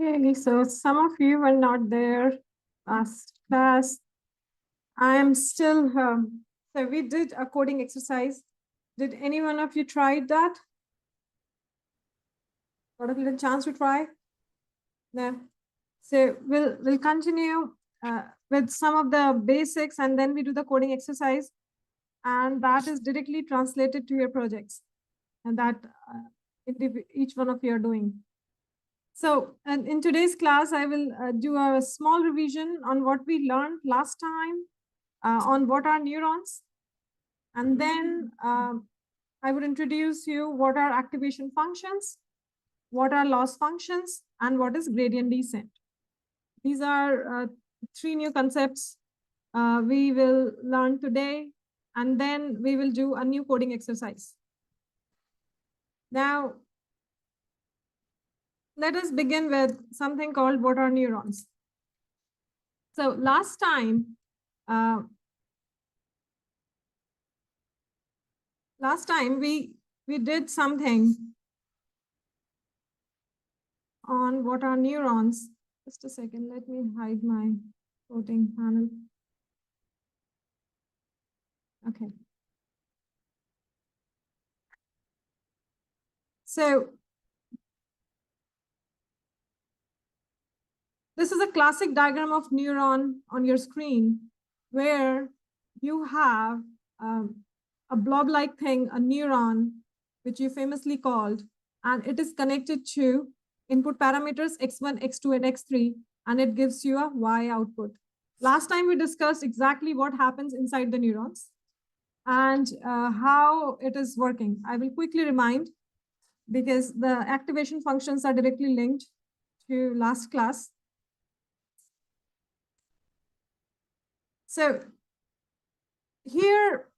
Okay, so some of you were not there last class. I am still, so we did a coding exercise. Did any one of you tried that? Got a little chance to try? No. So we'll continue with some of the basics, and then we do the coding exercise, and that is directly translated to your projects, and that each one of you are doing. So, and in today's class, I will do a small revision on what we learned last time on what are neurons. And then I would introduce you what are activation functions, what are loss functions, and what is gradient descent. These are three new concepts we will learn today, and then we will do a new coding exercise. Now, let us begin with something called what are neurons. So last time, we did something on what are neurons. Just a second, let me hide my coding panel. Okay. So this is a classic diagram of neuron on your screen where you have a blob-like thing, a neuron, which you famously called, and it is connected to input parameters x1, x2, and x3, and it gives you a y output. Last time we discussed exactly what happens inside the neurons and how it is working. I will quickly remind because the activation functions are directly linked to last class. So here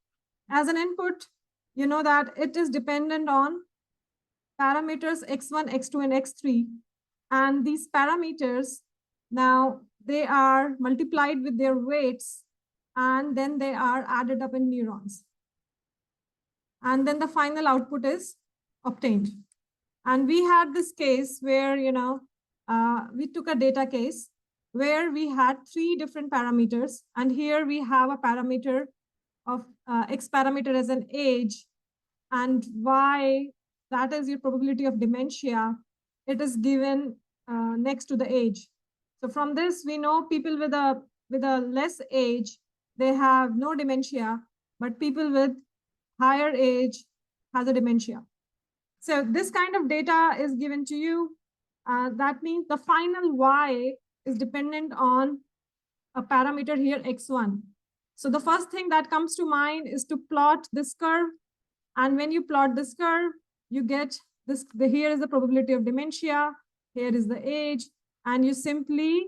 as an input, you know that it is dependent on parameters x1, x2, and x3. And these parameters, now they are multiplied with their weights, and then they are added up in neurons. And then the final output is obtained. And we had this case where, we took a data case where we had three different parameters. And here we have a parameter of x parameter as an age, and y, that is your probability of dementia. It is given next to the age. So from this, we know people with a less age, they have no dementia, but people with higher age has a dementia. So this kind of data is given to you. That means the final y is dependent on a parameter here, x1. So the first thing that comes to mind is to plot this curve. And when you plot this curve, you get this, here is the probability of dementia, here is the age, and you simply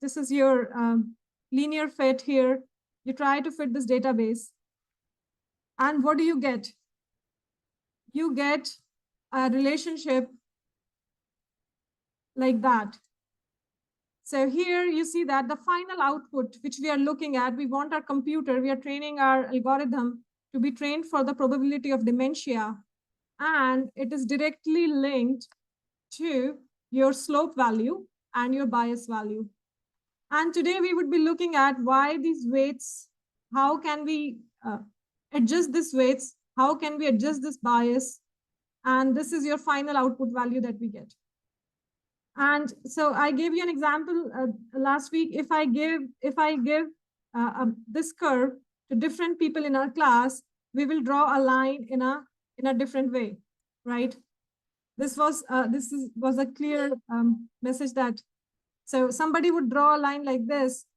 this is your linear fit here. You try to fit this database. And what do you get? You get a relationship like that. So here you see that the final output, which we are looking at, we want our computer, we are training our algorithm to be trained for the probability of dementia. And it is directly linked to your slope value and your bias value. And today we would be looking at why these weights, how can we adjust these weights, how can we adjust this bias, and this is your final output value that we get. And so I gave you an example last week. If I give this curve to different people in our class, we will draw a line in a different way, right? This was a clear message that, so somebody would draw a line like this.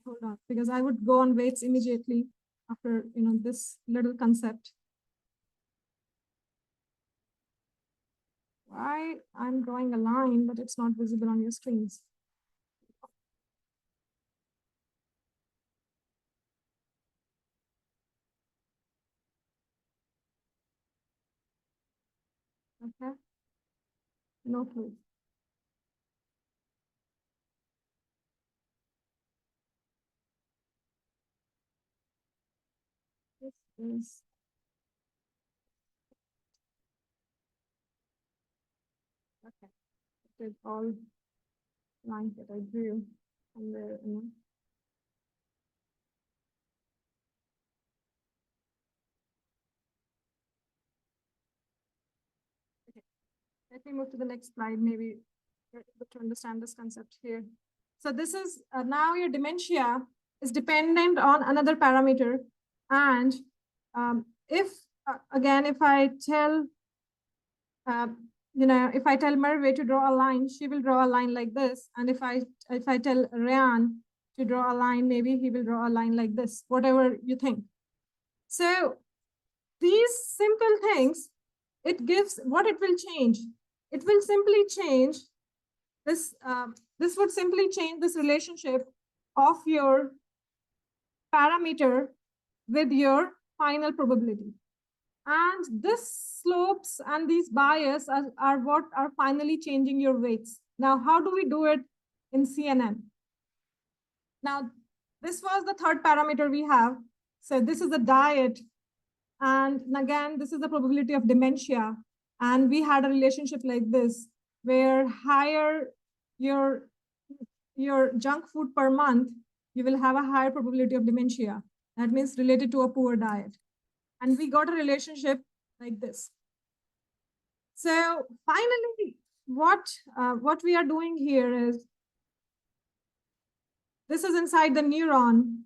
Hold on, because I would go on weights immediately after this little concept. Why I'm drawing a line, but it's not visible on your screens. Okay. No clue. is okay. It is all lines that I drew and there, okay. Let me move to the next slide. Maybe you're able to understand this concept here. So this is now your dementia is dependent on another parameter. And if, again, if I tell, if I tell Merve to draw a line, she will draw a line like this. And if I tell Ryan to draw a line, maybe he will draw a line like this, whatever you think. So these simple things, it gives what it will change. It will simply change this. This would simply change this relationship of your parameter with your final probability. And this slopes and these bias are what are finally changing your weights. Now, how do we do it in CNN? Now, this was the third parameter we have. So this is the diet. And again, this is the probability of dementia. And we had a relationship like this, where higher your junk food per month, you will have a higher probability of dementia. That means related to a poor diet. And we got a relationship like this. So finally, what we are doing here is, this is inside the neuron.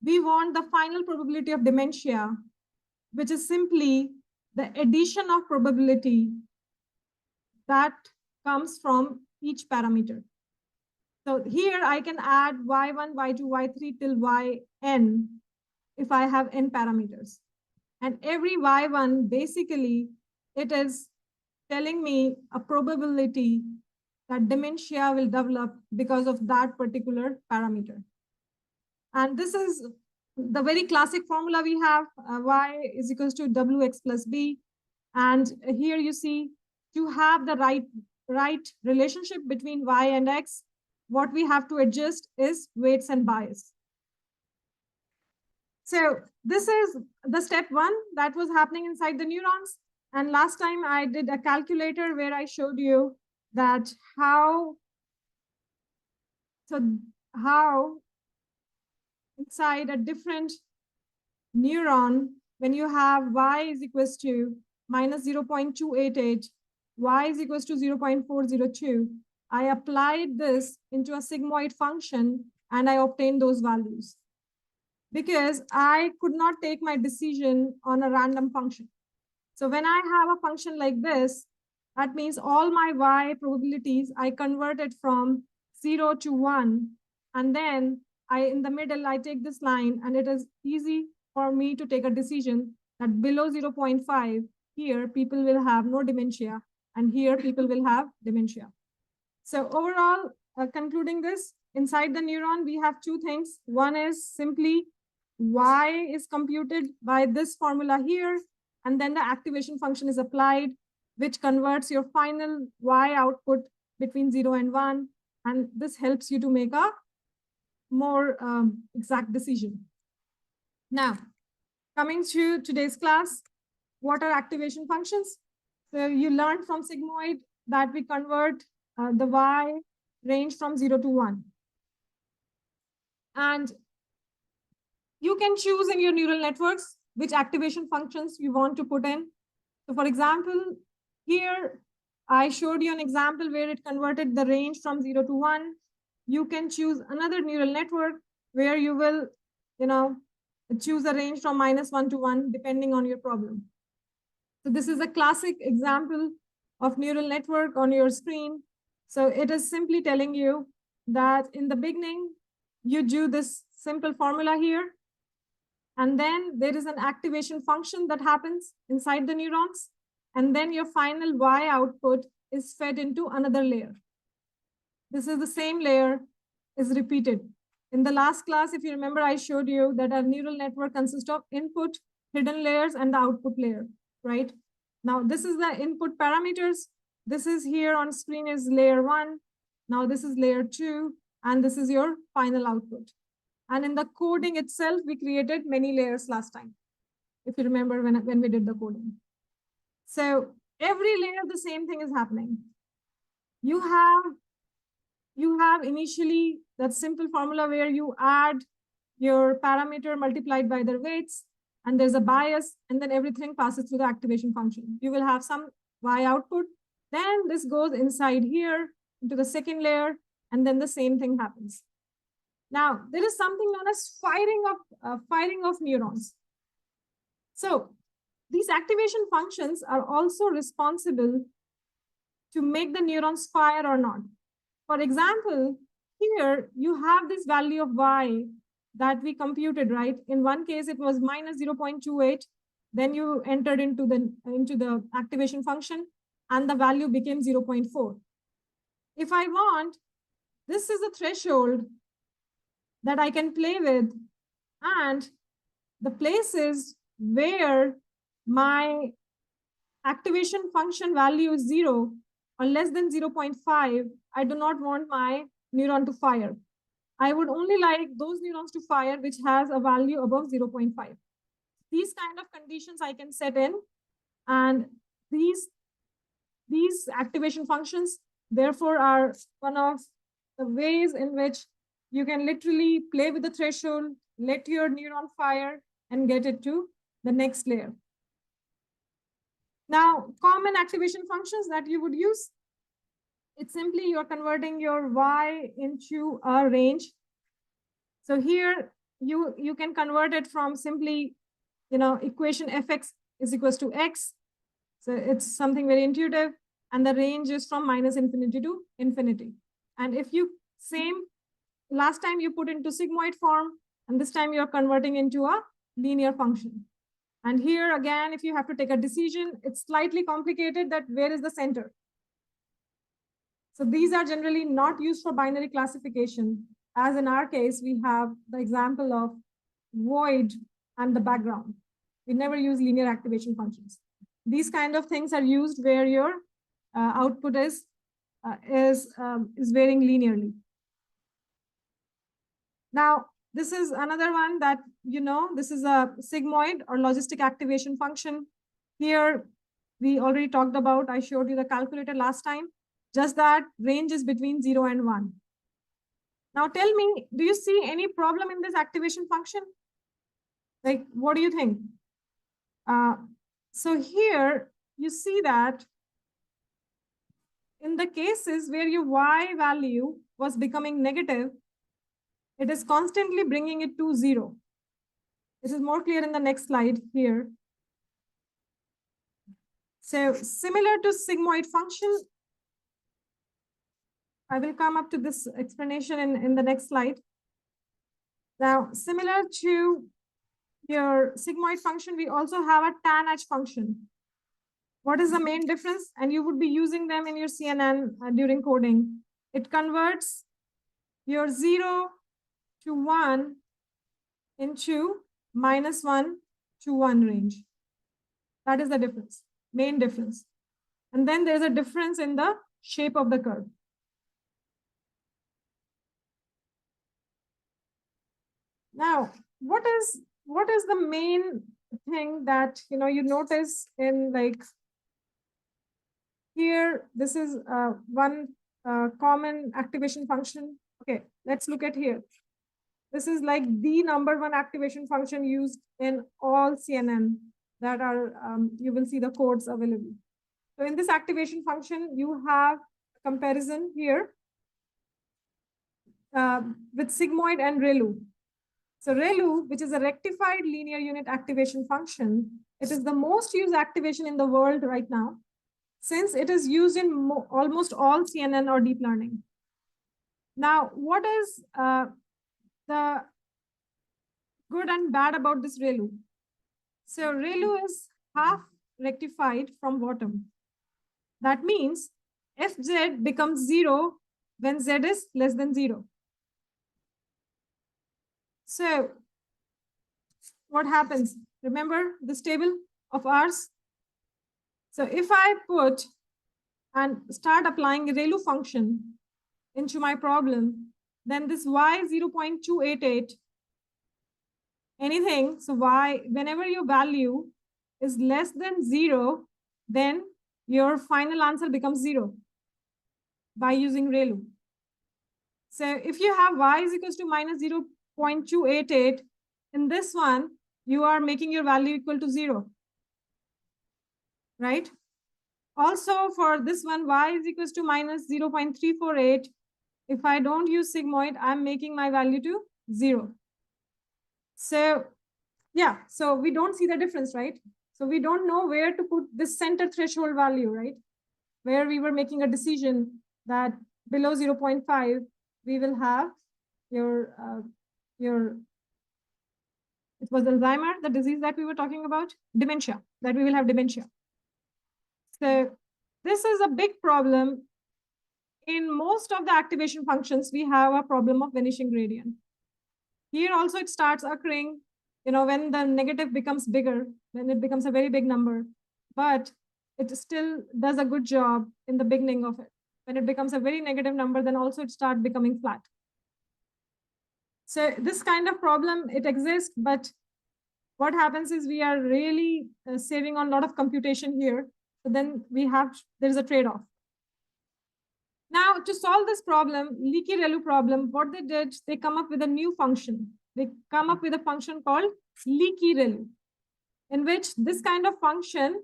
We want the final probability of dementia, which is simply the addition of probability that comes from each parameter. So here I can add y1, y2, y3 till yn if I have n parameters. And every y1, basically, it is telling me a probability that dementia will develop because of that particular parameter. And this is the very classic formula we have, y is equals to wx plus b. And here you see, to have the right relationship between y and x, what we have to adjust is weights and bias. So this is the step one that was happening inside the neurons. And last time I did a calculator where I showed you that how inside a different neuron, when you have y is equals to minus 0.288, y is equals to 0.402, I applied this into a sigmoid function and I obtained those values, because I could not take my decision on a random function. So when I have a function like this, that means all my y probabilities, I converted from 0 to 1. And then in the middle, I take this line, and it is easy for me to take a decision that below 0.5, here people will have no dementia, and here people will have dementia. So overall, concluding this, inside the neuron, we have two things. One is simply y is computed by this formula here, and then the activation function is applied, which converts your final y output between 0 and 1. And this helps you to make a more exact decision. Now, coming to today's class, what are activation functions? So you learned from sigmoid that we convert the y range from 0 to 1. And you can choose in your neural networks which activation functions you want to put in. So for example, here I showed you an example where it converted the range from 0 to 1. You can choose another neural network where you will, choose a range from -1 to 1, depending on your problem. So this is a classic example of neural network on your screen. So it is simply telling you that in the beginning, you do this simple formula here. And then there is an activation function that happens inside the neurons. And then your final y output is fed into another layer. This is the same layer is repeated. In the last class, if you remember, I showed you that our neural network consists of input, hidden layers, and the output layer, right? Now, this is the input parameters. This is here on screen is layer 1. Now, this is layer 2, and this is your final output. And in the coding itself, we created many layers last time. if you remember when we did the coding. So every layer, the same thing is happening. You have initially that simple formula where you add your parameter multiplied by their weights, and there's a bias, and then everything passes through the activation function. You will have some Y output, then this goes inside here into the second layer, and then the same thing happens. Now, there is something known as firing of neurons. So these activation functions are also responsible to make the neurons fire or not. For example, here you have this value of Y that we computed, right? In one case, it was minus 0.28. Then you entered into the activation function, and the value became 0.4. If I want, this is the threshold that I can play with, and the places where my activation function value is 0 or less than 0.5, I do not want my neuron to fire. I would only like those neurons to fire which has a value above 0.5. These kind of conditions I can set in, and these activation functions therefore are one of the ways in which you can literally play with the threshold, let your neuron fire, and get it to the next layer. Now, common activation functions that you would use, it's simply you're converting your Y into a range. So here you can convert it from simply, equation fx is equals to x. So it's something very intuitive. And the range is from minus infinity to infinity. And if you last time you put into sigmoid form, and this time you're converting into a linear function. And here again, if you have to take a decision, it's slightly complicated that where is the center. So these are generally not used for binary classification. As in our case, we have the example of void and the background. We never use linear activation functions. These kind of things are used where your output is varying linearly. Now, this is another one that, this is a sigmoid or logistic activation function. Here, we already talked about, I showed you the calculator last time, just that range is between 0 and 1. Now tell me, do you see any problem in this activation function? Like, what do you think? So here, you see that in the cases where your Y value was becoming negative, it is constantly bringing it to 0. This is more clear in the next slide here. So similar to sigmoid function, I will come up to this explanation in the next slide. Now, similar to your sigmoid function, we also have a tan H function. What is the main difference? And you would be using them in your CNN during coding. It converts your 0 to 1 into -1 to 1 range. That is the difference, main difference. And then there's a difference in the shape of the curve. Now, what is the main thing that you notice in, like, here? This is one common activation function. Okay, let's look at here. This is like the #1 activation function used in all CNN that are, you will see the codes available. So in this activation function, you have a comparison here with sigmoid and ReLU. So ReLU, which is a rectified linear unit activation function, it is the most used activation in the world right now, since it is used in almost all CNN or deep learning. Now, what is the good and bad about this ReLU? So ReLU is half rectified from bottom. That means fz becomes 0 when z is less than 0. So what happens? Remember this table of ours? So if I put and start applying a ReLU function into my problem, then this y 0.288 anything. So y, whenever your value is less than 0, then your final answer becomes 0 by using ReLU. So if you have y is equals to minus 0.288, in this one, you are making your value equal to 0, right? Also for this one, y is equals to minus 0.348. If I don't use sigmoid, I'm making my value to 0. So yeah, so we don't see the difference, right? So we don't know where to put this center threshold value, right? Where we were making a decision that below 0.5, we will have your, it was Alzheimer, the disease that we were talking about, dementia, that we will have dementia. So this is a big problem. In most of the activation functions, we have a problem of vanishing gradient. Here also it starts occurring, when the negative becomes bigger, when it becomes a very big number, but it still does a good job in the beginning of it. When it becomes a very negative number, then also it starts becoming flat. So this kind of problem, it exists, but what happens is we are really saving on a lot of computation here. So then there's a trade-off. Now, to solve this problem, leaky ReLU problem, what they did, they come up with a new function. They come up with a function called leaky ReLU, in which this kind of function,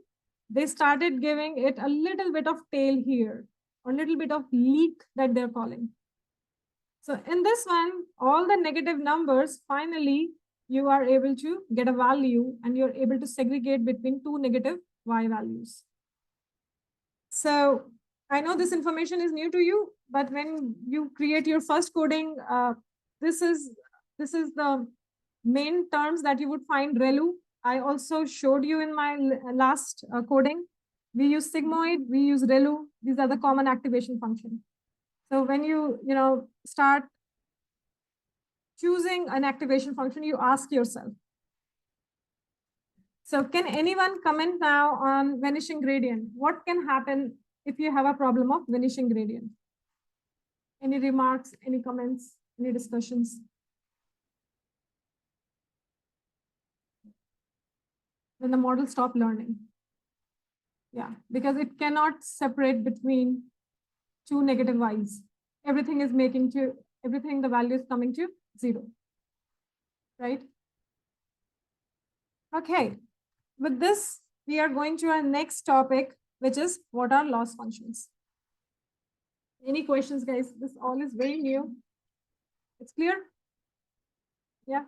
they started giving it a little bit of tail here, or a little bit of leak that they're calling. So in this one, all the negative numbers, finally, you are able to get a value and you're able to segregate between two negative y values. So I know this information is new to you, but when you create your first coding, this is the main terms that you would find ReLU. I also showed you in my last coding. We use sigmoid, we use ReLU. These are the common activation functions. So when you start choosing an activation function, you ask yourself. So can anyone comment now on vanishing gradient? What can happen if you have a problem of vanishing gradient? Any remarks, any comments, any discussions? When the model stop learning. Yeah, because it cannot separate between two negative y's. Everything, the value is coming to 0, right? Okay, with this, we are going to our next topic, which is what are loss functions. Any questions, guys? This all is very new. It's clear? Yeah.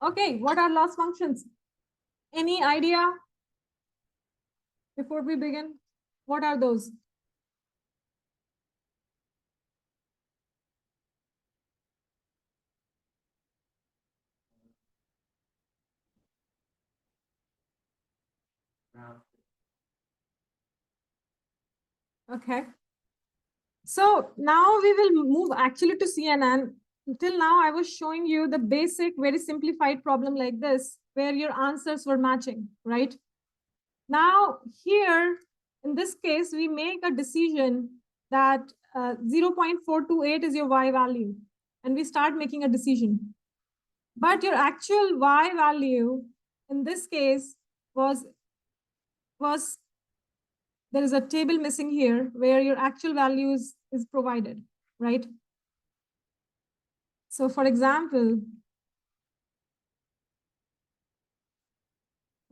Okay, what are loss functions? Any idea before we begin? What are those? Okay. So now we will move actually to CNN. Until now, I was showing you the basic, very simplified problem like this, where your answers were matching, right? Now here, in this case, we make a decision that 0.428 is your y value, and we start making a decision. But your actual y value in this case was there is a table missing here where your actual values is provided, right? So for example,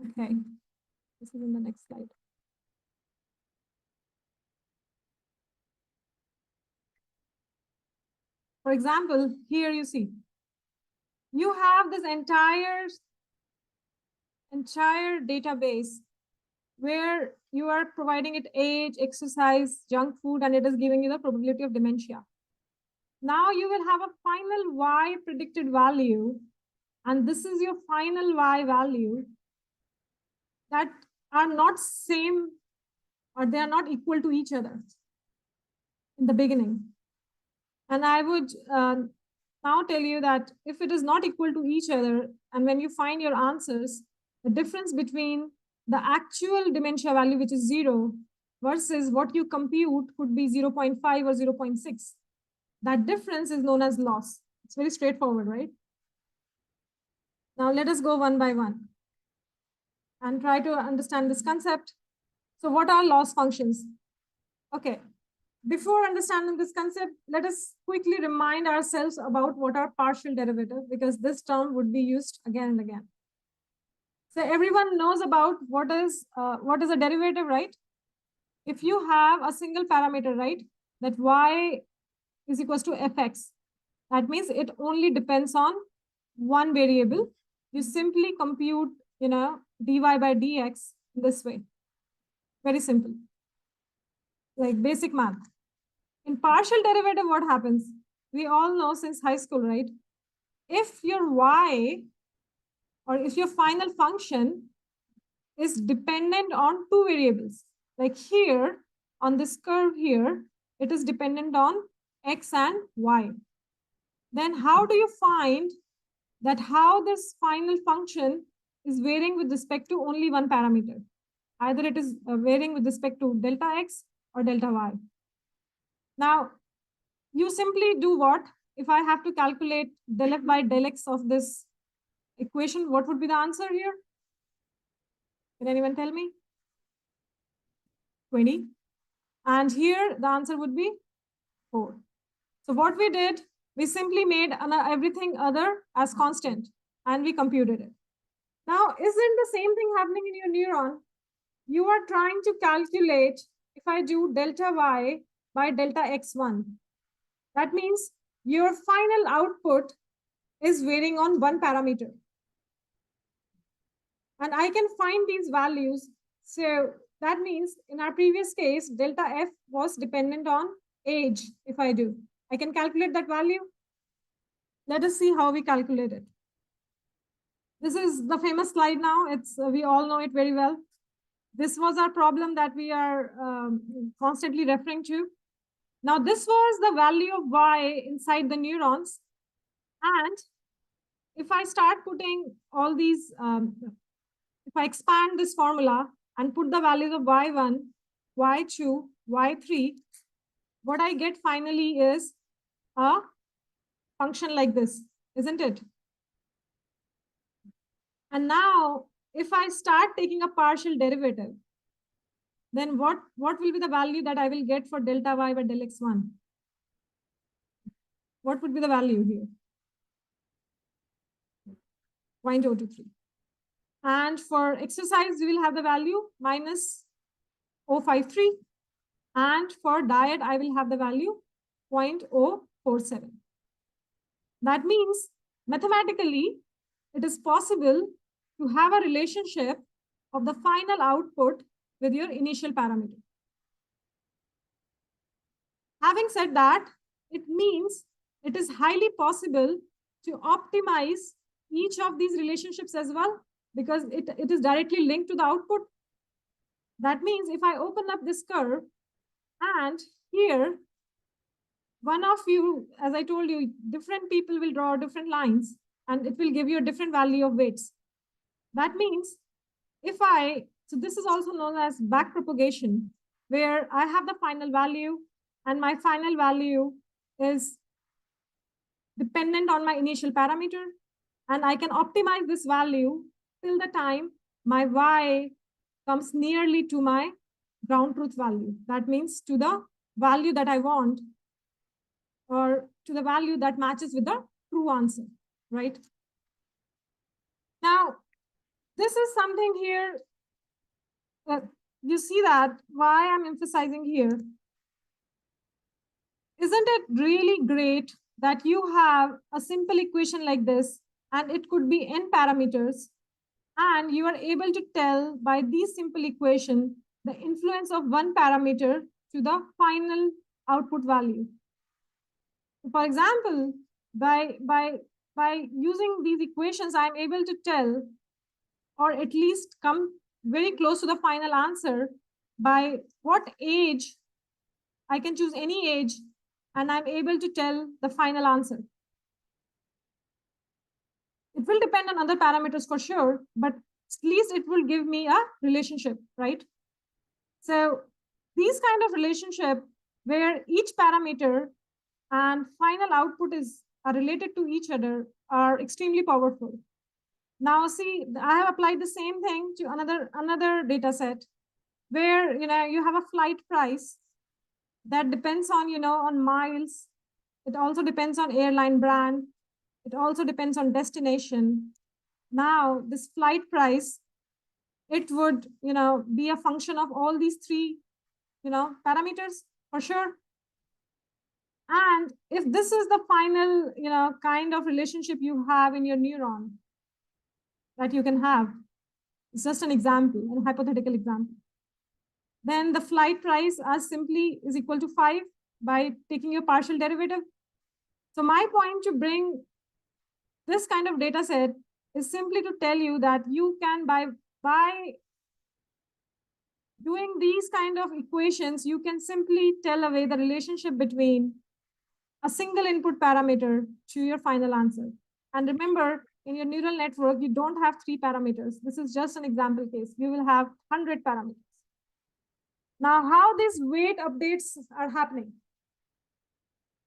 okay, this is in the next slide. For example, here you see, you have this entire database where you are providing it age, exercise, junk food, and it is giving you the probability of dementia. Now you will have a final y predicted value, and this is your final y value that are not same, or they are not equal to each other in the beginning. And I would now tell you that if it is not equal to each other, and when you find your answers, the difference between the actual dementia value, which is 0, versus what you compute could be 0.5 or 0.6. That difference is known as loss. It's very straightforward, right? Now let us go one by one and try to understand this concept. So what are loss functions? Okay, before understanding this concept, let us quickly remind ourselves about what are partial derivative, because this term would be used again and again. So everyone knows about what is a derivative, right? If you have a single parameter, right, that y is equals to fx, that means it only depends on one variable. You simply compute, dy by dx this way. Very simple, like basic math. In partial derivative, what happens? We all know since high school, right? If your y, or if your final function is dependent on two variables, like here on this curve here, it is dependent on x and y. Then how do you find that how this final function is varying with respect to only one parameter? Either it is varying with respect to delta x or delta y. Now, you simply do what? If I have to calculate del f by del x of this equation, what would be the answer here? Can anyone tell me? 20. And here the answer would be 4. So what we did, we simply made everything other as constant and we computed it. Now, isn't the same thing happening in your neuron? You are trying to calculate if I do delta y by delta x1. That means your final output is varying on one parameter. And I can find these values. So that means in our previous case, delta f was dependent on age. If I do, I can calculate that value. Let us see how we calculate it. This is the famous slide now. We all know it very well. This was our problem that we are constantly referring to. Now, this was the value of y inside the neurons. And if I start putting all these, if I expand this formula and put the values of y1, y2, y3, what I get finally is a function like this, isn't it? And now, if I start taking a partial derivative, then what will be the value that I will get for delta y by del x1? What would be the value here? 0.023. And for exercise, we will have the value minus 0.053. And for diet, I will have the value 0.047. That means mathematically, it is possible to have a relationship of the final output with your initial parameter. Having said that, it means it is highly possible to optimize each of these relationships as well, because it is directly linked to the output. That means if I open up this curve and here, one of you, as I told you, different people will draw different lines and it will give you a different value of weights. That means so this is also known as back propagation, where I have the final value and my final value is dependent on my initial parameter. And I can optimize this value till the time my y comes nearly to my ground truth value. That means to the value that I want, or to the value that matches with the true answer, right? Now, this is something here you see that why I'm emphasizing here. Isn't it really great that you have a simple equation like this, and it could be n parameters, and you are able to tell by these simple equation the influence of one parameter to the final output value. For example, by using these equations, I'm able to tell, or at least come very close to the final answer, by what age I can choose any age, and I'm able to tell the final answer. It will depend on other parameters for sure, but at least it will give me a relationship, right? So These kind of relationship where each parameter and final output are related to each other are extremely powerful. Now see, I have applied the same thing to another data set where you have a flight price that depends on on miles. It also depends on airline brand. It also depends on destination. Now this flight price, it would be a function of all these three parameters for sure. And if this is the final kind of relationship you have in your neuron that you can have, it's just an example, a hypothetical example, then the flight price as simply is equal to 5 by taking your partial derivative. So my point to bring this kind of data set is simply to tell you that you can by doing these kind of equations, you can simply tell away the relationship between a single input parameter to your final answer. And remember, in your neural network, you don't have 3 parameters. This is just an example case. You will have 100 parameters. Now, how these weight updates are happening?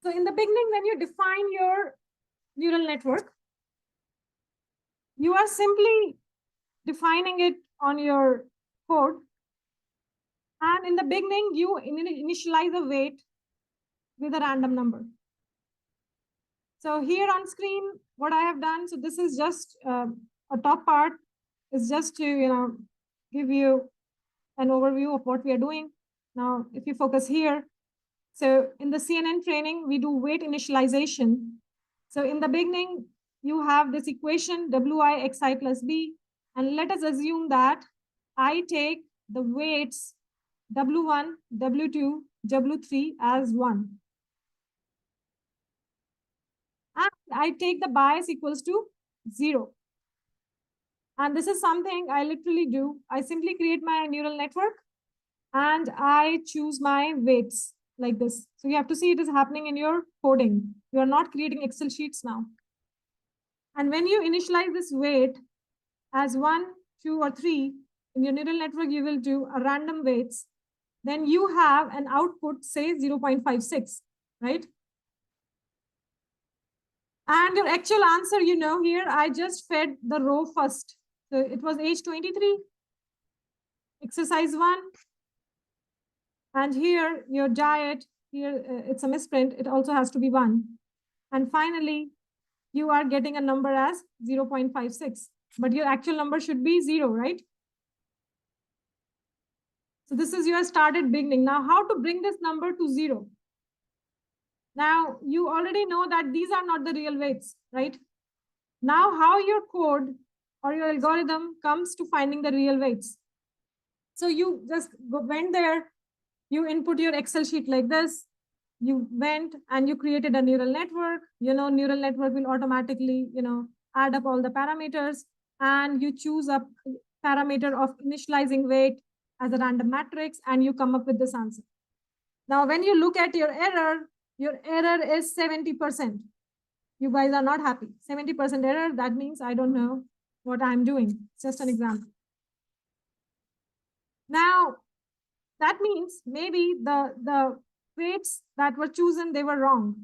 So in the beginning, when you define your neural network, you are simply defining it on your code. And in the beginning, you initialize a weight with a random number. So here on screen, what I have done, so this is just a top part, is just to give you an overview of what we are doing. Now, if you focus here, so in the CNN training, we do weight initialization. So in the beginning, you have this equation Wi xi plus b, and let us assume that I take the weights W1, W2, W3 as 1. And I take the bias equals to 0. And this is something I literally do. I simply create my neural network and I choose my weights like this. So you have to see it is happening in your coding. You are not creating Excel sheets now. And when you initialize this weight as 1, 2, or 3, in your neural network, you will do a random weights. Then you have an output, say 0.56, right? And your actual answer, here, I just fed the row first. So it was age 23, exercise 1. And here, your diet, here, it's a misprint. It also has to be 1. And finally, you are getting a number as 0.56. But your actual number should be 0, right? So this is your started beginning. Now, how to bring this number to 0? Now, you already know that these are not the real weights, right? Now, how your code or your algorithm comes to finding the real weights. So you just went there, you input your Excel sheet like this, you went and you created a neural network. Neural network will automatically, add up all the parameters, and you choose a parameter of initializing weight as a random matrix, and you come up with this answer. Now, when you look at your error is 70%. You guys are not happy. 70% error, that means I don't know what I'm doing. It's just an example. Now, that means maybe the weights that were chosen, they were wrong.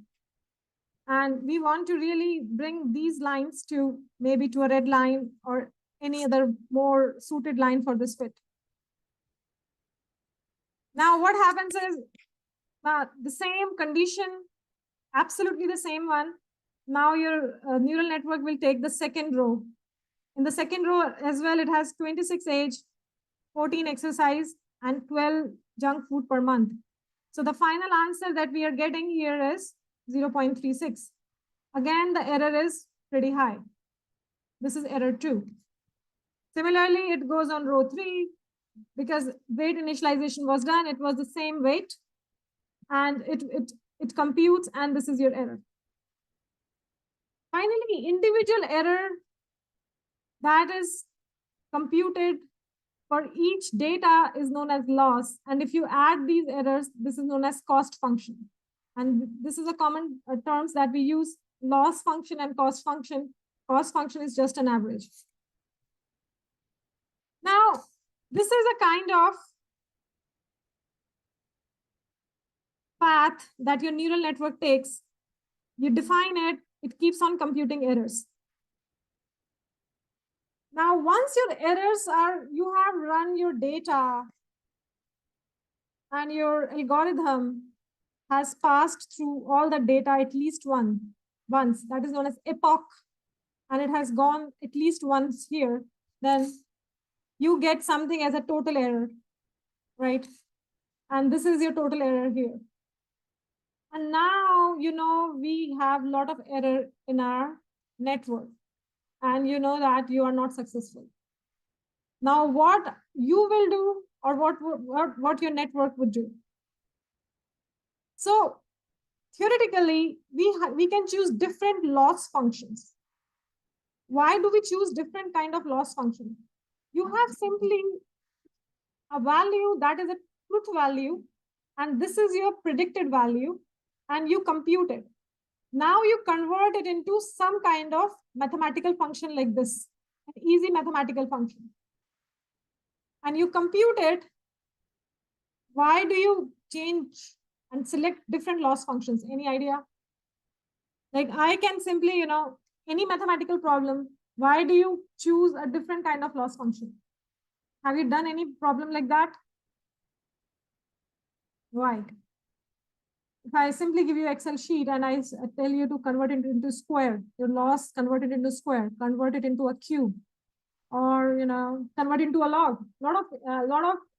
And we want to really bring these lines to maybe to a red line or any other more suited line for this fit. Now, what happens is the same condition, absolutely the same one. Now your neural network will take the second row. In the second row as well, it has 26 age, 14 exercise, and 12 junk food per month. So the final answer that we are getting here is 0.36. Again, the error is pretty high. This is error 2. Similarly, it goes on row 3 because weight initialization was done. It was the same weight and it computes, and this is your error. Finally, individual error that is computed for each data is known as loss. And if you add these errors, this is known as cost function. And this is a common terms that we use, loss function and cost function. Cost function is just an average. Now, this is a kind of path that your neural network takes, you define it, it keeps on computing errors. Now, once your errors are, you have run your data and your algorithm has passed through all the data at least once, that is known as epoch, and it has gone at least once here, then you get something as a total error, right? And this is your total error here. And now, we have a lot of error in our network, and you know that you are not successful. Now, what you will do, or what your network would do. So theoretically, we can choose different loss functions. Why do we choose different kind of loss function? You have simply a value that is a truth value, and this is your predicted value, and you compute it. Now you convert it into some kind of mathematical function like this, an easy mathematical function. And you compute it. Why do you change and select different loss functions? Any idea? Like I can simply, any mathematical problem, why do you choose a different kind of loss function? Have you done any problem like that? Why? If I simply give you Excel sheet and I tell you to convert it into square, your loss, convert it into square, convert it into a cube, or convert into a log. Lot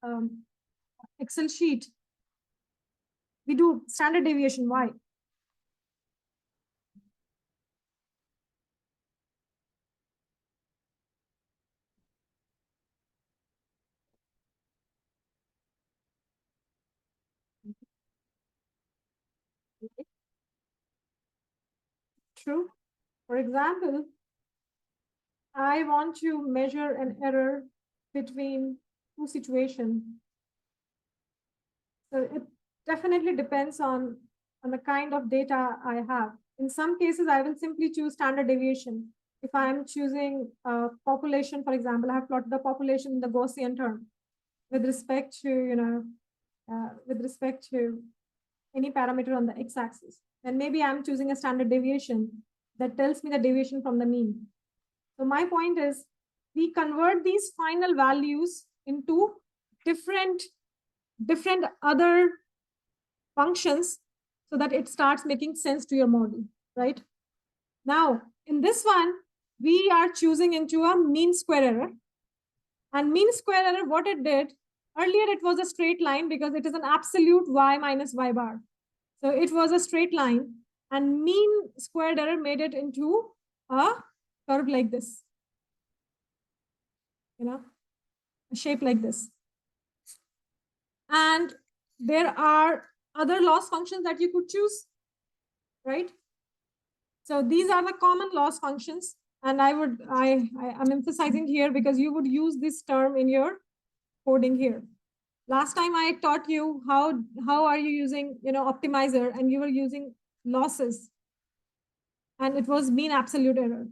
of Excel sheet. We do standard deviation. Why? True. For example, I want to measure an error between two situations. So it definitely depends on the kind of data I have. In some cases, I will simply choose standard deviation. If I'm choosing a population, for example, I have plotted the population in the Gaussian term with respect to, with respect to any parameter on the x-axis. And maybe I'm choosing a standard deviation that tells me the deviation from the mean. So my point is, we convert these final values into different other functions so that it starts making sense to your model, right? Now, in this one, we are choosing into a mean square error. And mean square error, what it did, earlier it was a straight line because it is an absolute y minus y bar. So it was a straight line, and mean squared error made it into a curve like this, a shape like this. And there are other loss functions that you could choose, right? So these are the common loss functions. And I'm emphasizing here because you would use this term in your coding here. Last time I taught you how are you using, optimizer, and you were using losses. And it was mean absolute error.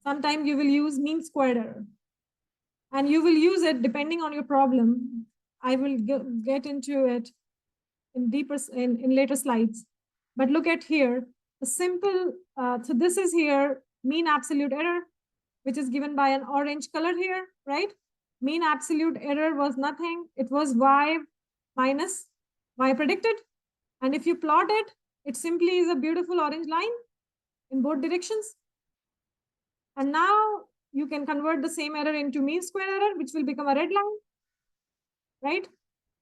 Sometimes you will use mean squared error. And you will use it depending on your problem. I will get into it in later slides. But look at here, the simple, so this is here, mean absolute error, which is given by an orange color here, right? Mean absolute error was nothing. It was y minus y predicted. And if you plot it, it simply is a beautiful orange line in both directions. And now you can convert the same error into mean square error, which will become a red line, right?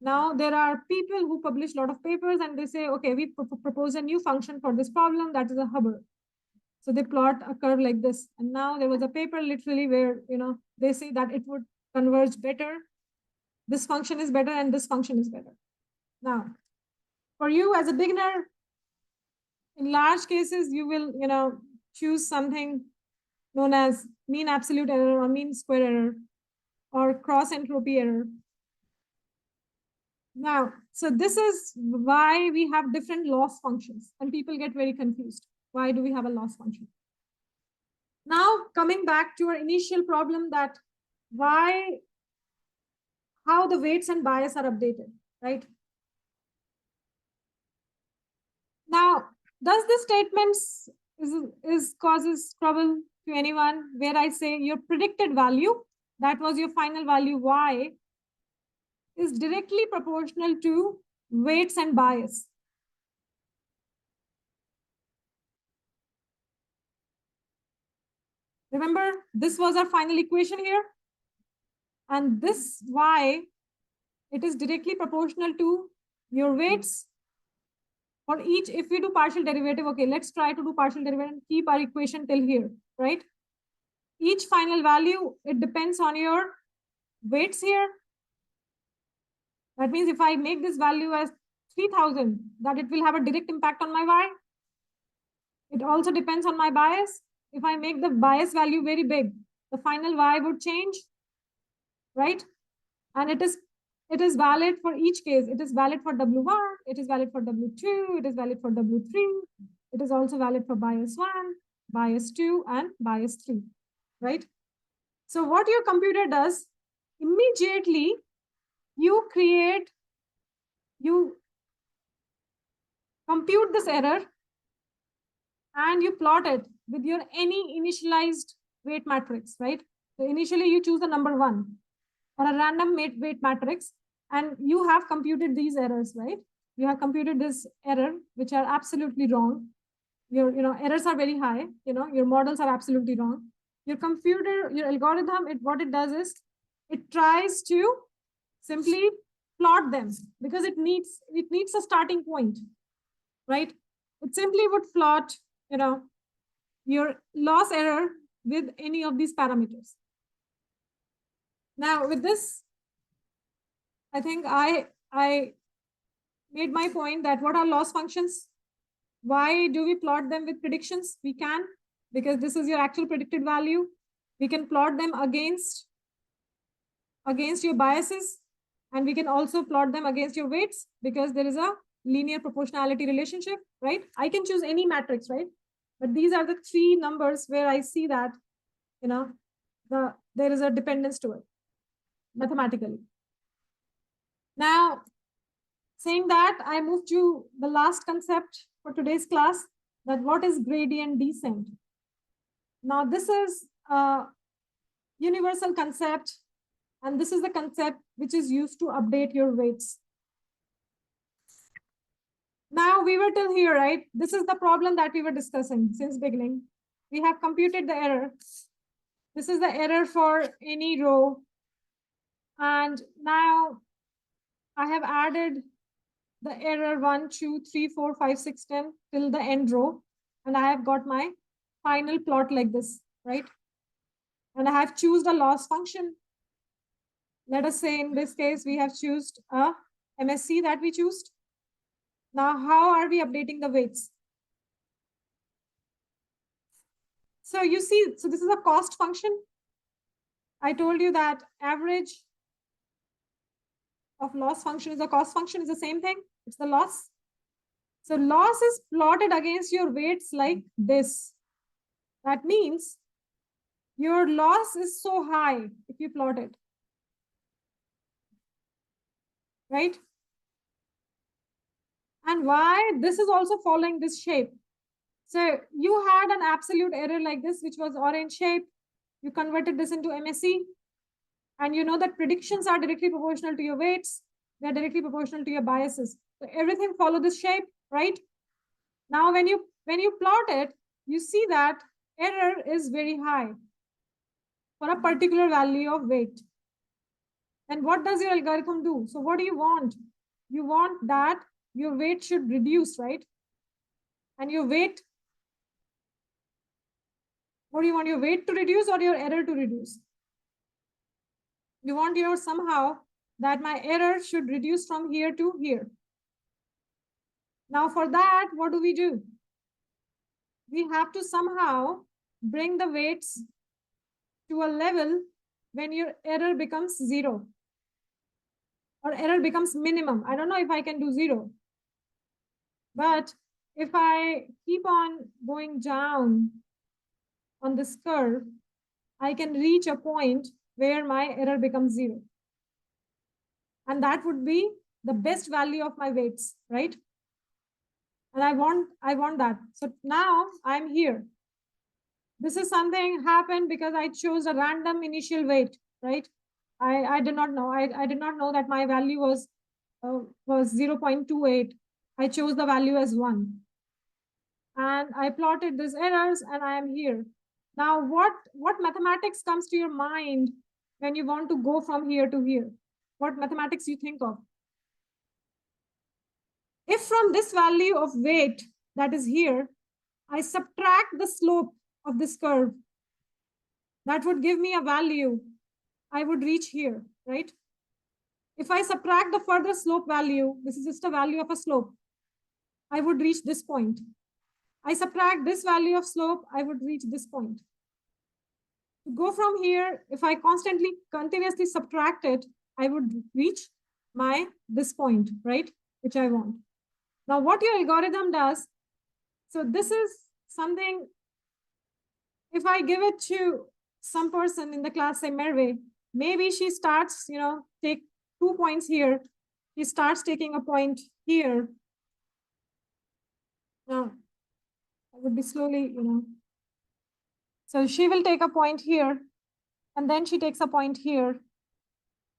Now there are people who publish a lot of papers and they say, okay, we propose a new function for this problem, that is a Hubbard. So they plot a curve like this. And now there was a paper literally where, they say that it would converge better. This function is better and this function is better. Now, for you as a beginner, in large cases, you will, choose something known as mean absolute error or mean square error or cross entropy error. Now, so this is why we have different loss functions and people get very confused. Why do we have a loss function? Now, coming back to our initial problem, that how the weights and bias are updated, right? Now, does this statement is causes trouble to anyone where I say your predicted value, that was your final value y, is directly proportional to weights and bias? Remember, this was our final equation here. And this y, it is directly proportional to your weights for each. If we do partial derivative, okay, let's try to do partial derivative and keep our equation till here, right? Each final value, it depends on your weights here. That means if I make this value as 3000, that it will have a direct impact on my y. It also depends on my bias. If I make the bias value very big, the final y would change, right? And it is valid for each case. It is valid for W1, it is valid for W2, it is valid for W3. It is also valid for bias 1, bias 2, and bias 3, right? So what your computer does, immediately you compute this error and you plot it with your any initialized weight matrix, right? So initially you choose the number 1 or a random weight matrix, and you have computed these errors, right? You have computed this error, which are absolutely wrong. Your errors are very high. Your models are absolutely wrong. Your computer, your algorithm, what it does is it tries to simply plot them because it needs a starting point, right? It simply would plot, your loss error with any of these parameters. Now, with this, I think I made my point that what are loss functions? Why do we plot them with predictions? We can, because this is your actual predicted value. We can plot them against your biases, and we can also plot them against your weights because there is a linear proportionality relationship, right? I can choose any matrix, right? But these are the 3 numbers where I see that, there is a dependence to it mathematically. Now, saying that, I move to the last concept for today's class, that what is gradient descent. Now, this is a universal concept, and this is the concept which is used to update your weights. Now, we were till here, right? This is the problem that we were discussing since beginning. We have computed the error. This is the error for any row. And now I have added the error 1, 2, 3, 4, 5, 6, 10 till the end row. And I have got my final plot like this, right? And I have chosen a loss function. Let us say in this case, we have chosen a MSC that we choose. Now, how are we updating the weights? So you see, so this is a cost function. I told you that average of loss function is a cost function, is the same thing. It's the loss. So loss is plotted against your weights like this. That means your loss is so high if you plot it, right? And why? This is also following this shape. So you had an absolute error like this, which was orange shape. You converted this into MSE. And you know that predictions are directly proportional to your weights. They're directly proportional to your biases. So everything follow this shape, right? Now, when you plot it, you see that error is very high for a particular value of weight. And what does your algorithm do? So what do you want? You want that your weight should reduce, right? And your weight, what do you want? Your weight to reduce or your error to reduce? You want your somehow that my error should reduce from here to here. Now for that, what do? We have to somehow bring the weights to a level when your error becomes 0 or error becomes minimum. I don't know if I can do 0, but if I keep on going down on this curve, I can reach a point where my error becomes 0. And that would be the best value of my weights, right? And I want that. So now I'm here. This is something happened because I chose a random initial weight, right? I did not know. I did not know that my value was 0.28. I chose the value as 1. And I plotted these errors and I am here. Now, what mathematics comes to your mind when you want to go from here to here? What mathematics you think of? If from this value of weight that is here, I subtract the slope of this curve, that would give me a value. I would reach here, right? If I subtract the further slope value, this is just a value of a slope, I would reach this point. I subtract this value of slope, I would reach this point. To go from here, if I continuously subtract it, I would reach this point, right? Which I want. Now, what your algorithm does, so this is something, if I give it to some person in the class, say Merve, maybe she starts, take 2 points here. She starts taking a point here. Now, I would be slowly, So she will take a point here, and then she takes a point here.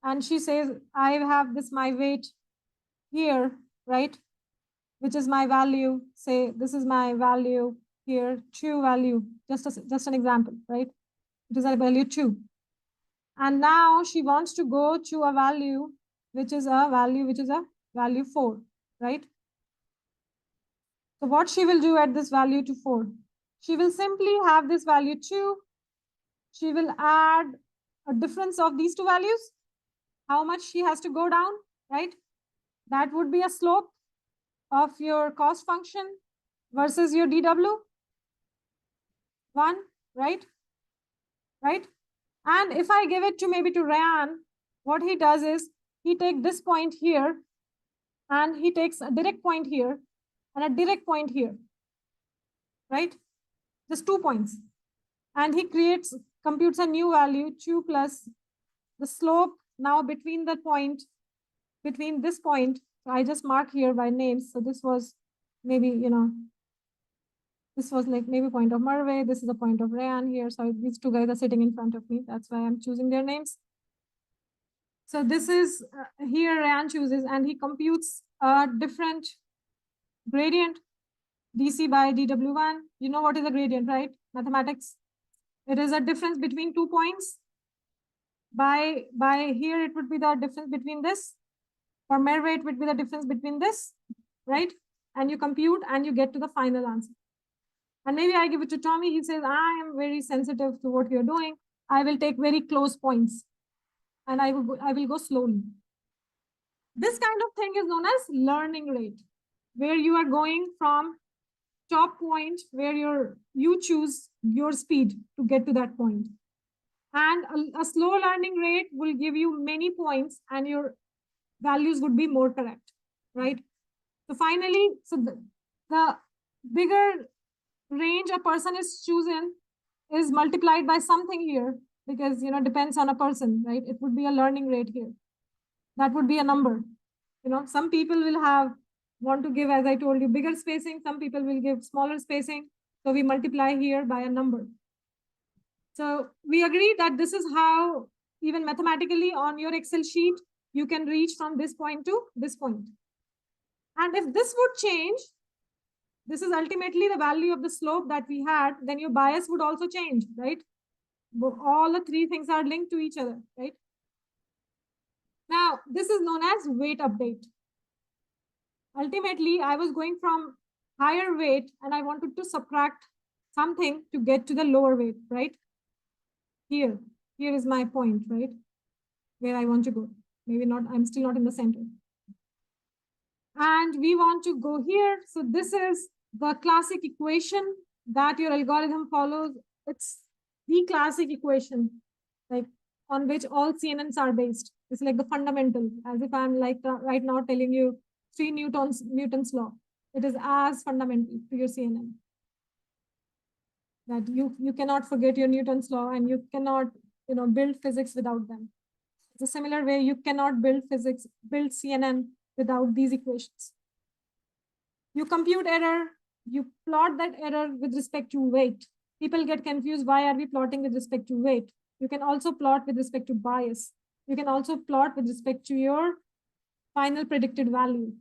And she says, I have my weight here, right? Which is my value. Say, this is my value here, 2 value, just an example, right? It is a value 2. And now she wants to go to a value, which is a value 4, right? So what she will do at this value to 4? She will simply have this value 2. She will add a difference of these two values, how much she has to go down, right? That would be a slope of your cost function versus your DW. 1, right? Right? And if I give it to maybe to Ryan, what he does is he takes this point here and he takes a direct point here and a direct point here, right? Just 2 points. And he computes a new value, 2 plus the slope now between this point. So I just mark here by names. So this was maybe, this was like maybe point of Merve. This is the point of Ryan here. So these two guys are sitting in front of me. That's why I'm choosing their names. So this is here Ryan chooses and he computes a different gradient, dc by dw1. You know what is a gradient, right? Mathematics. It is a difference between 2 points. By here, it would be the difference between this. For Merve, it would be the difference between this, right? And you compute and you get to the final answer. And maybe I give it to Tommy. He says, I am very sensitive to what you're doing. I will take very close points and I will go slowly. This kind of thing is known as learning rate, where you are going from top point where you choose your speed to get to that point. And a slow learning rate will give you many points and your values would be more correct, right? So finally, the bigger range a person is choosing is multiplied by something here because, depends on a person, right? It would be a learning rate here. That would be a number. Some people will want to give, as I told you, bigger spacing. Some people will give smaller spacing. So we multiply here by a number. So we agree that this is how, even mathematically on your Excel sheet, you can reach from this point to this point. And if this would change, this is ultimately the value of the slope that we had, then your bias would also change, right? All the 3 things are linked to each other, right? Now, this is known as weight update. Ultimately, I was going from higher weight and I wanted to subtract something to get to the lower weight, right? Here is my point, right? Where I want to go. Maybe not, I'm still not in the center. And we want to go here. So this is the classic equation that your algorithm follows. It's the classic equation, like on which all CNNs are based. It's like the fundamental, as if I'm like right now telling you 3 Newton's law. It is as fundamental to your CNN that you cannot forget your Newton's law and you cannot, build physics without them. It's a similar way you cannot build CNN without these equations. You compute error, you plot that error with respect to weight. People get confused, why are we plotting with respect to weight? You can also plot with respect to bias. You can also plot with respect to your final predicted value.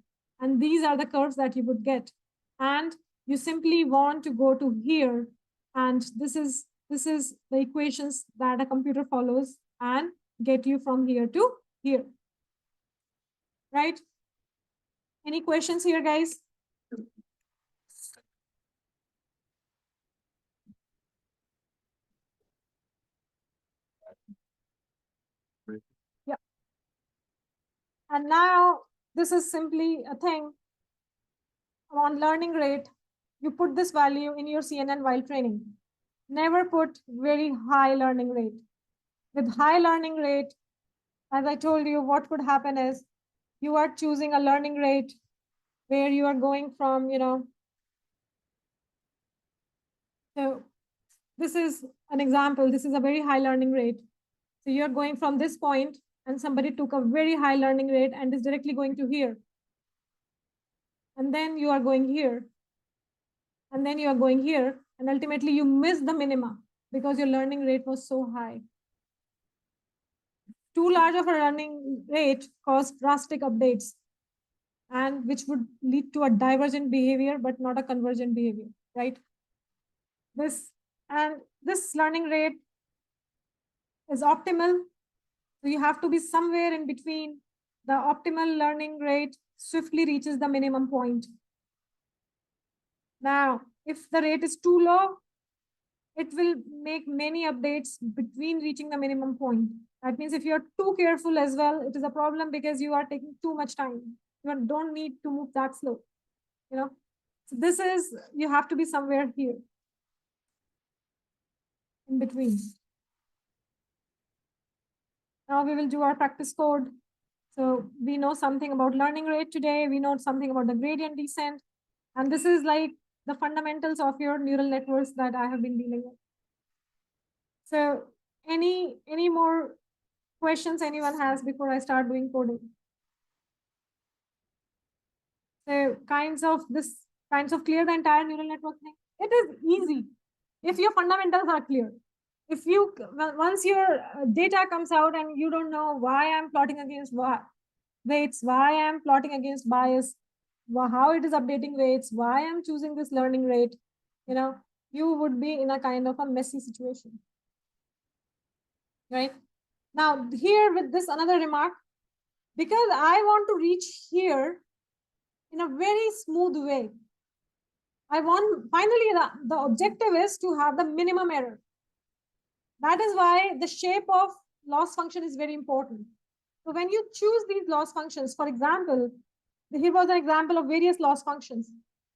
And these are the curves that you would get. And you simply want to go to here. And this is the equations that a computer follows and get you from here to here. Right? Any questions here, guys? Yep. And now this is simply a thing on learning rate. You put this value in your CNN while training. Never put very high learning rate. With high learning rate, as I told you, what could happen is you are choosing a learning rate where you are going from, so this is an example. This is a very high learning rate. So you're going from this point and somebody took a very high learning rate and is directly going to here. And then you are going here. And then you are going here. And ultimately you miss the minima because your learning rate was so high. Too large of a learning rate caused drastic updates, and which would lead to a divergent behavior, but not a convergent behavior, right? This learning rate is optimal. So you have to be somewhere in between. The optimal learning rate swiftly reaches the minimum point. Now, if the rate is too low, it will make many updates between reaching the minimum point. That means if you're too careful as well, it is a problem because you are taking too much time. You don't need to move that slow. So this is, you have to be somewhere here in between. Now we will do our practice code. So we know something about learning rate today. We know something about the gradient descent. And this is like the fundamentals of your neural networks that I have been dealing with. So any more questions anyone has before I start doing coding? So kinds of clear the entire neural network thing. It is easy if your fundamentals are clear. If you, once your data comes out and you don't know why I'm plotting against weights, why I'm plotting against bias, how it is updating weights, why I'm choosing this learning rate, you would be in a kind of a messy situation. Right? Now, here with this another remark, because I want to reach here in a very smooth way. Finally, the objective is to have the minimum error. That is why the shape of loss function is very important. So when you choose these loss functions, for example, here was an example of various loss functions.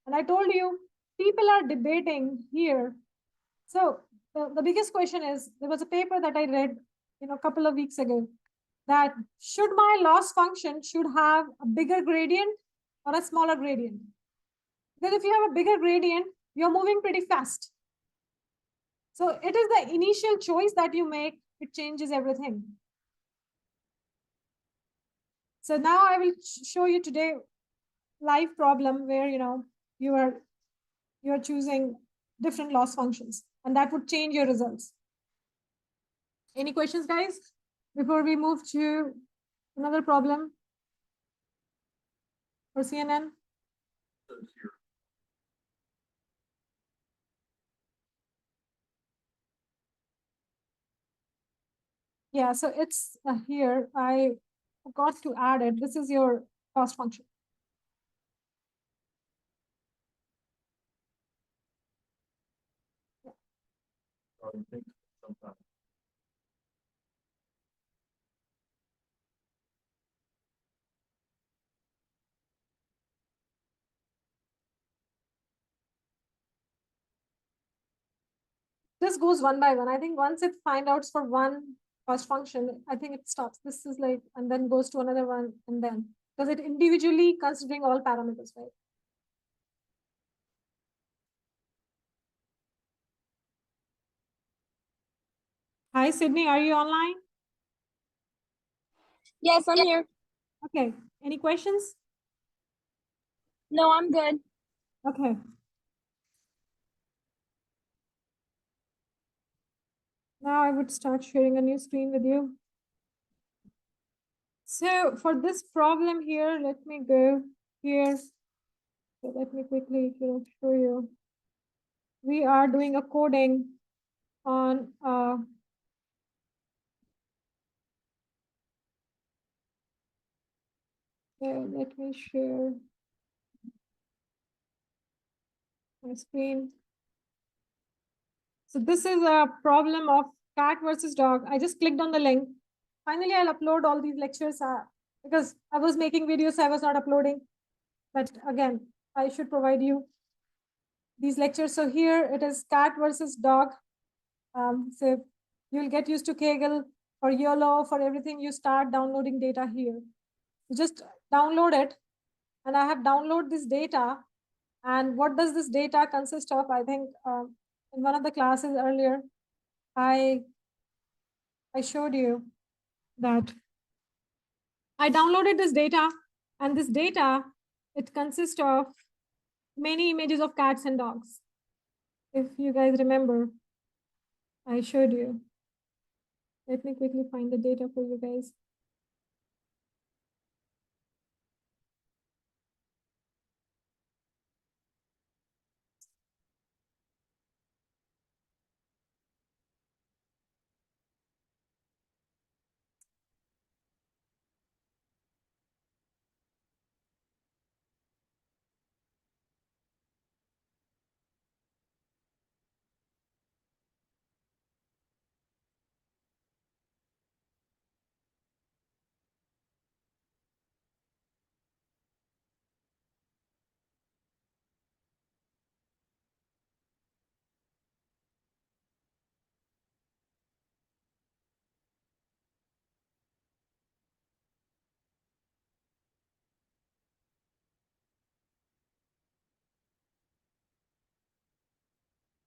And I told you, people are debating here. So the biggest question is, there was a paper that I read a couple of weeks ago, that should my loss function should have a bigger gradient or a smaller gradient? Because if you have a bigger gradient, you're moving pretty fast. So it is the initial choice that you make, it changes everything. So now I will show you today live problem where you are choosing different loss functions, and that would change your results. Any questions, guys, before we move to another problem for CNN? Yeah, so it's here. I forgot to add it. This is your cost function. This goes one by one. I think once it finds out for one cost function, I think it stops. This is like, and then goes to another one, and then, because it individually considering all parameters, right? Hi, Sydney, are you online? Yes, I'm here. Okay, any questions? No, I'm good. Okay. Now I would start sharing a new screen with you. So for this problem here, let me go here. So let me quickly show you. We are doing a coding on let me share my screen. So this is a problem of cat versus dog. I just clicked on the link. Finally, I'll upload all these lectures because I was making videos, I was not uploading. But again, I should provide you these lectures. So here it is cat versus dog. So you'll get used to Kaggle for YOLO, for everything. You start downloading data here. You just download it. And I have downloaded this data. And what does this data consist of? I think in one of the classes earlier, I showed you that I downloaded this data, and this data, it consists of many images of cats and dogs. If you guys remember, I showed you. Let me quickly find the data for you guys.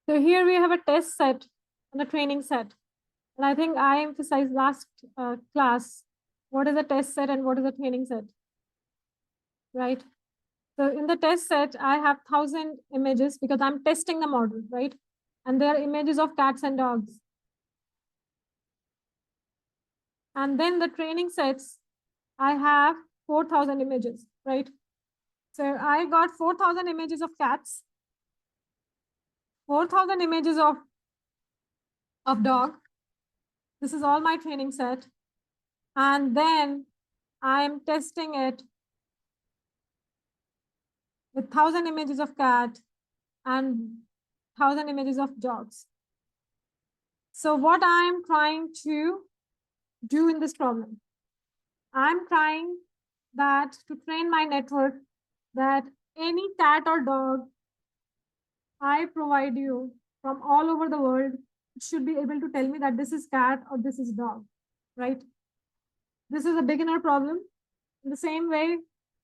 So here we have a test set and a training set. And I think I emphasized last class, what is a test set and what is a training set, right? So in the test set, I have 1,000 images because I'm testing the model, right? And they are images of cats and dogs. And then the training sets, I have 4,000 images, right? So I got 4,000 images of cats, 4,000 images of dog. This is all my training set. And then I'm testing it with 1,000 images of cat and 1,000 images of dogs. So what I'm trying to do in this problem, I'm trying that to train my network that any cat or dog I provide you from all over the world should be able to tell me that this is cat or this is dog, right? This is a beginner problem. In the same way,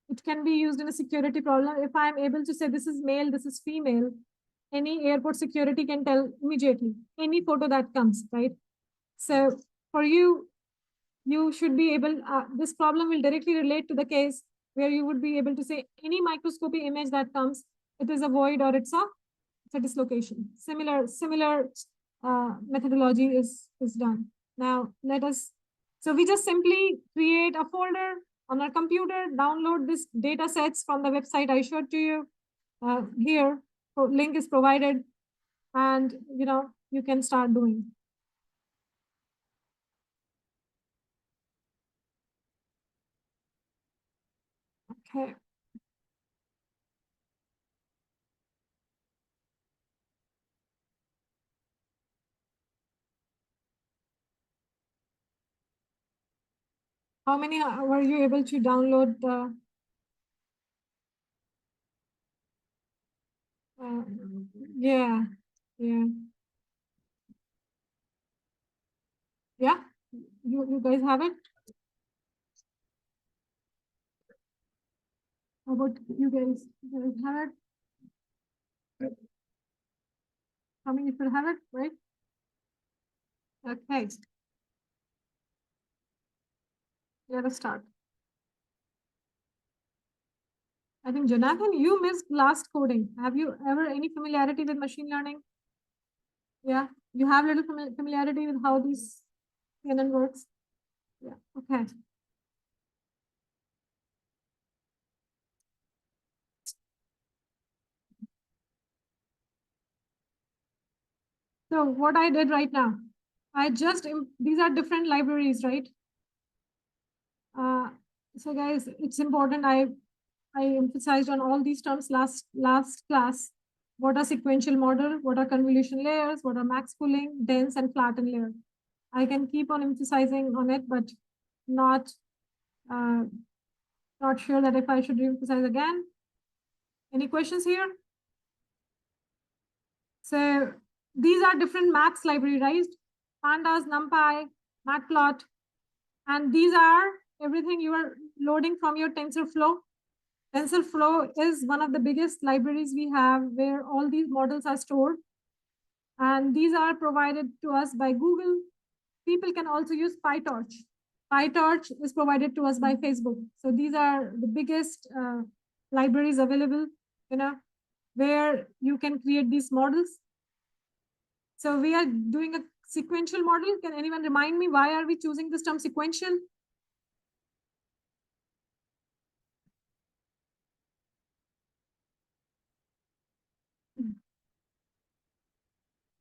it can be used in a security problem. If I'm able to say this is male, this is female, any airport security can tell immediately, any photo that comes, right? So for you, you should be able, this problem will directly relate to the case where you would be able to say any microscopy image that comes, it is a void or it's a dislocation. Similar methodology is done. Now let us, so we just simply create a folder on our computer, download this data sets from the website I showed to you. Here, link is provided, and you can start doing. Okay. How many were you able to download the? Uh, yeah, yeah, yeah. You guys have it? How about you guys? You guys have it? How many people have it, right? Okay, let us start. I think Jonathan, you missed last coding. Have you ever any familiarity with machine learning? Yeah, you have little familiarity with how this CNN works. Yeah, okay. So what I did right now, I just, these are different libraries, right? So guys, it's important. I emphasized on all these terms last class. What are sequential model? What are convolution layers? What are max pooling, dense and flattened layer? I can keep on emphasizing on it, but not uh, not sure that if I should emphasize again. Any questions here? So these are different maths library, right? Pandas, NumPy, Matplot, and these are everything you are loading from your TensorFlow. TensorFlow is one of the biggest libraries we have where all these models are stored. And these are provided to us by Google. People can also use PyTorch. PyTorch is provided to us by Facebook. So these are the biggest libraries available, where you can create these models. So we are doing a sequential model. Can anyone remind me why are we choosing this term sequential?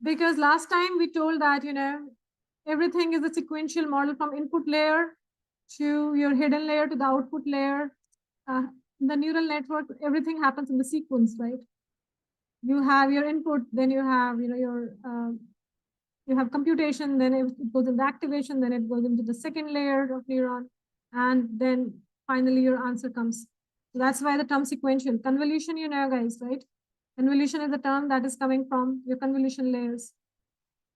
Because last time we told that, everything is a sequential model from input layer to your hidden layer to the output layer. The neural network, everything happens in the sequence, right? You have your input, then you have, you have computation, then it goes into activation, then it goes into the second layer of neuron, and then finally your answer comes. So that's why the term sequential. Convolution, guys, right? Convolution is the term that is coming from your convolution layers.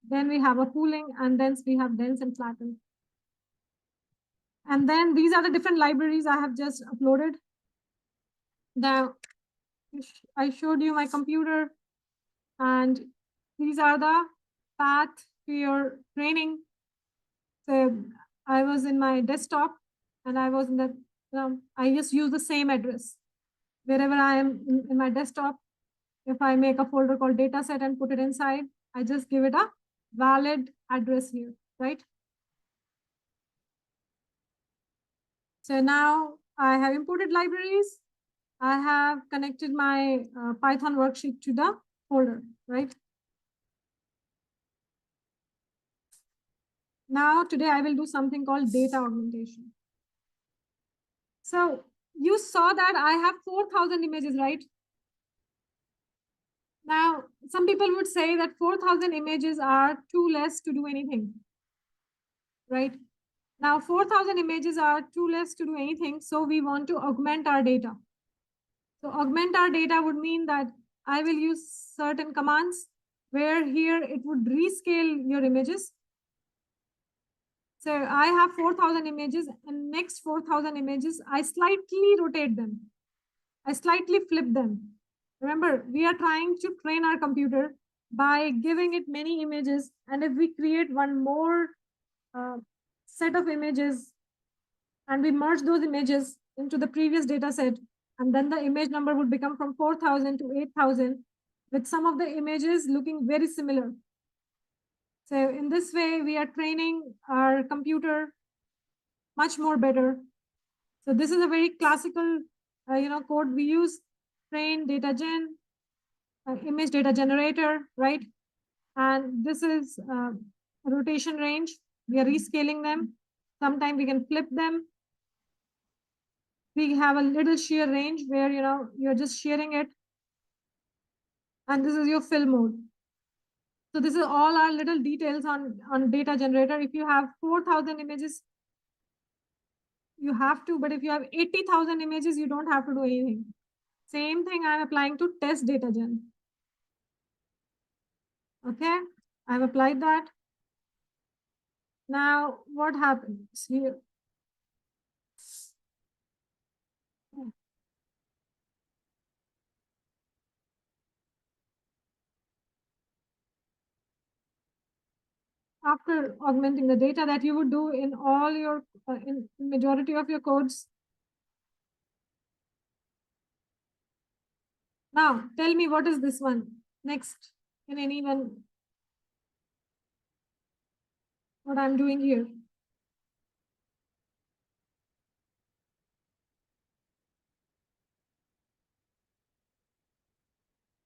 Then we have a pooling, and then we have dense and flattened. And then these are the different libraries I have just uploaded. Now, I showed you my computer, and these are the path to your training. So I was in my desktop, and I was in the, I just use the same address. Wherever I am in my desktop, if I make a folder called dataset and put it inside, I just give it a valid address here, right? So now I have imported libraries. I have connected my Python worksheet to the folder, right? Now today I will do something called data augmentation. So you saw that I have 4,000 images, right? Now, some people would say that 4,000 images are too less to do anything, right? Now, 4,000 images are too less to do anything, so we want to augment our data. So augment our data would mean that I will use certain commands where here it would rescale your images. So I have 4,000 images, and next 4,000 images, I slightly rotate them. I slightly flip them. Remember, we are trying to train our computer by giving it many images. And if we create one more set of images and we merge those images into the previous data set, and then the image number would become from 4,000 to 8,000, with some of the images looking very similar. So in this way, we are training our computer much more better. So this is a very classical, code we use: train, data gen, image data generator, right? And this is rotation range. We are rescaling them. Sometimes we can flip them. We have a little shear range where, you're just shearing it. And this is your fill mode. So this is all our little details on data generator. If you have 4,000 images, you have to, but if you have 80,000 images, you don't have to do anything. Same thing I'm applying to test data gen. Okay, I've applied that. Now, what happens here? After augmenting the data that you would do in all your, in majority of your codes, Now, tell me what is this one? Next, can anyone, what I'm doing here?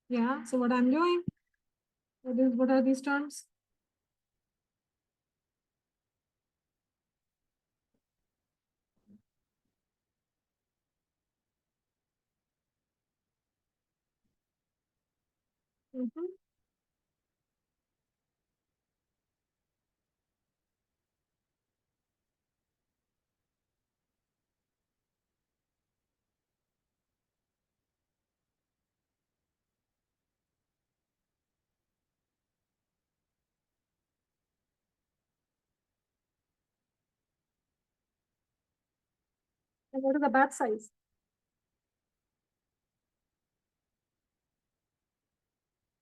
Yeah, so what I'm doing, what are these terms? Mhm. And what is the batch size?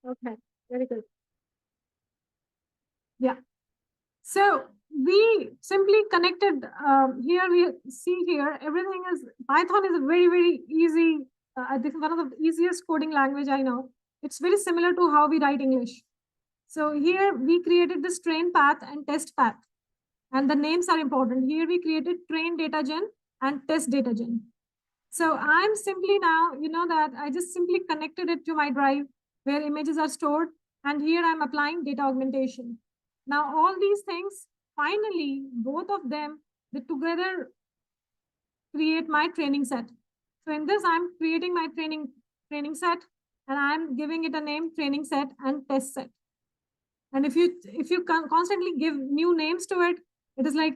Okay, very good. Yeah. So we simply connected here. We see here everything is Python is a very, very easy. I think one of the easiest coding language I know. It's very similar to how we write English. So here we created this train path and test path, and the names are important. Here we created train data gen and test data gen. So I'm simply now, that I just simply connected it to my drive where images are stored. And here I'm applying data augmentation. Now, all these things, finally, both of them, they together create my training set. So in this, I'm creating my training set, and I'm giving it a name training set and test set. And if you constantly give new names to it, it is like,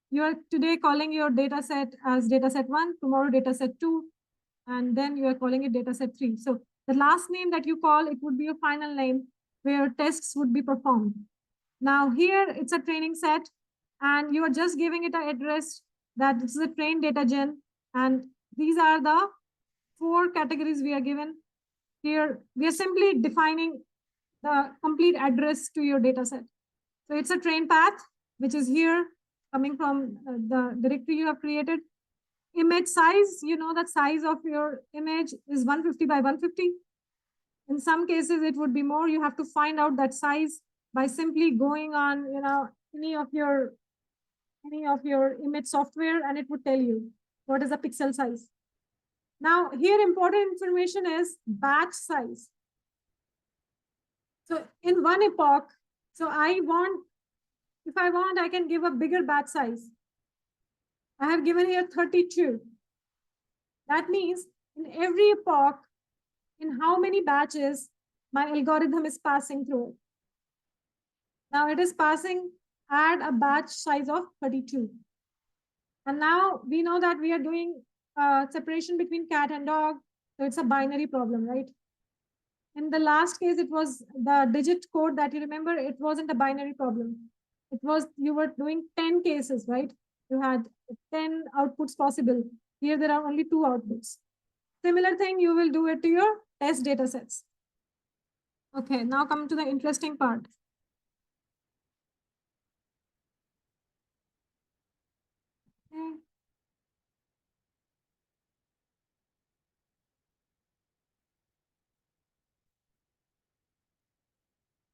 you're today calling your data set as data set 1, tomorrow data set 2, and then you are calling it data set 3. So the last name that you call, it would be your final name where tests would be performed. Now here it's a training set, and you are just giving it an address that this is a train data gen, and these are the 4 categories we are given. Here we are simply defining the complete address to your data set. So it's a train path, which is here coming from the directory you have created. Image size, that size of your image is 150 by 150. In some cases, it would be more. You have to find out that size by simply going on, any of your image software, and it would tell you what is the pixel size. Now, here important information is batch size. So in one epoch, so if I want, I can give a bigger batch size. I have given here 32. That means in every epoch, in how many batches my algorithm is passing through. Now it is passing at a batch size of 32. And now we know that we are doing separation between cat and dog. So it's a binary problem, right? In the last case, it was the digit code that you remember, it wasn't a binary problem. It was, you were doing 10 cases, right? You had 10 outputs possible. Here there are only 2 outputs. Similar thing, you will do it to your test data sets. Okay, now come to the interesting part. Okay.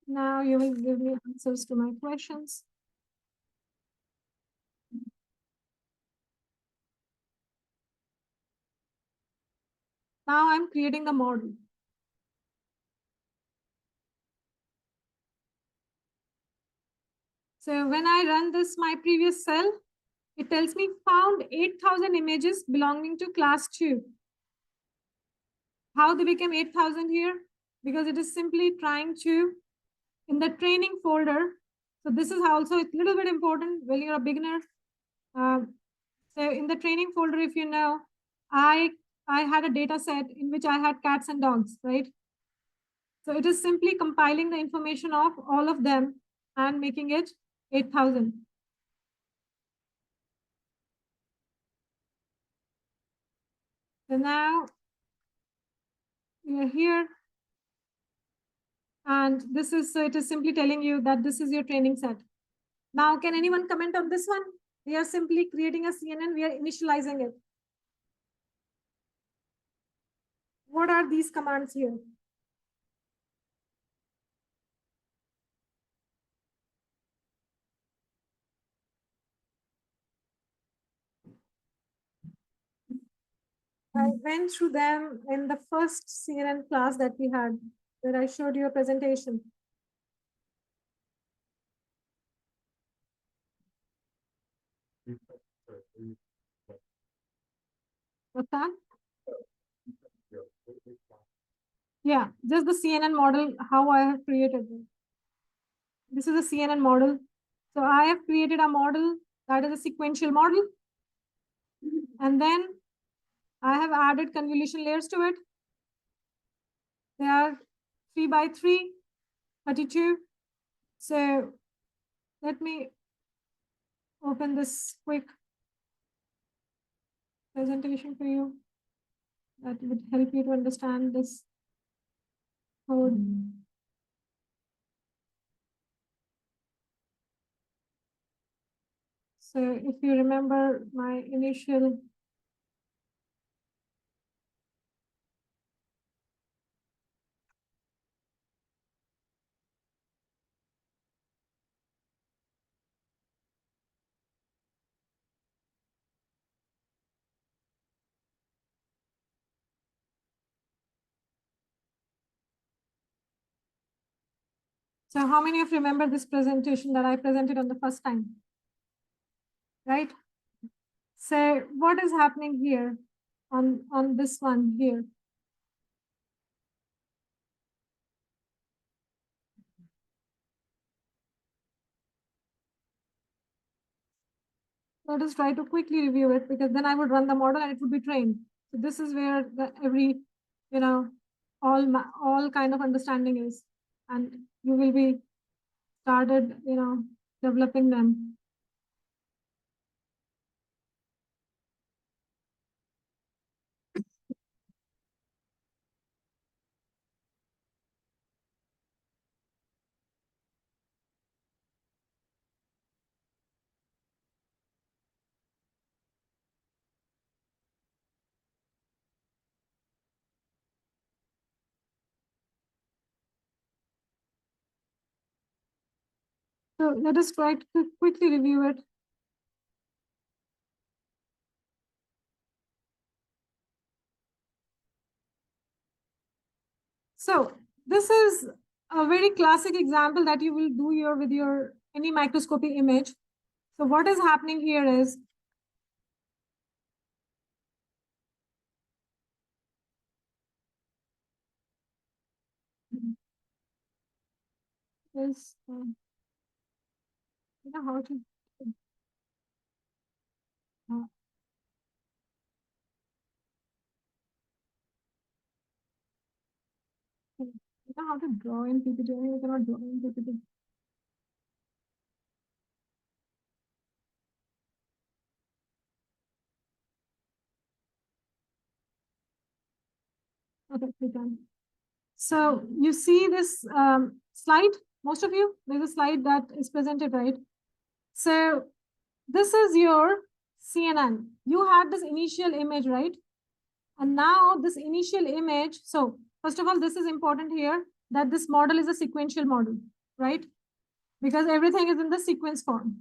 Now you will give me answers to my questions. Now I'm creating the model. So when I run this, my previous cell, it tells me found 8,000 images belonging to class 2. How they became 8,000 here? Because it is simply trying to, in the training folder, so this is also a little bit important when you're a beginner. So in the training folder, if you know, I had a data set in which I had cats and dogs, right? So it is simply compiling the information of all of them and making it 8,000. So now we are here, and this is, so it is simply telling you that this is your training set. Now, can anyone comment on this one? We are simply creating a CNN, we are initializing it. what are these commands here? I went through them in the first CNN class that we had, where I showed you a presentation. What's that? Yeah, just the CNN model, how I have created it. This is a CNN model. So I have created a model that is a sequential model. And then I have added convolution layers to it. They are 3 by 3, 32. So let me open this quick presentation for you that would help you to understand this code. So if you remember my initial So how many of you remember this presentation that I presented on the first time? Right? So what is happening here on this one here? Let us try to quickly review it because then I would run the model and it would be trained. So this is where every, all kind of understanding is, and you will be started, developing them. So let us try to quickly review it. So this is a very classic example that you will do here with your any microscopy image. So what is happening here is how to uh, how to draw in PPT. You cannot draw in PPT. Okay, we can. So you see this slide, most of you, there's a slide that is presented, right? So this is your CNN. You had this initial image, right? And now this initial image, so first of all, this is important here that this model is a sequential model, right? Because everything is in the sequence form.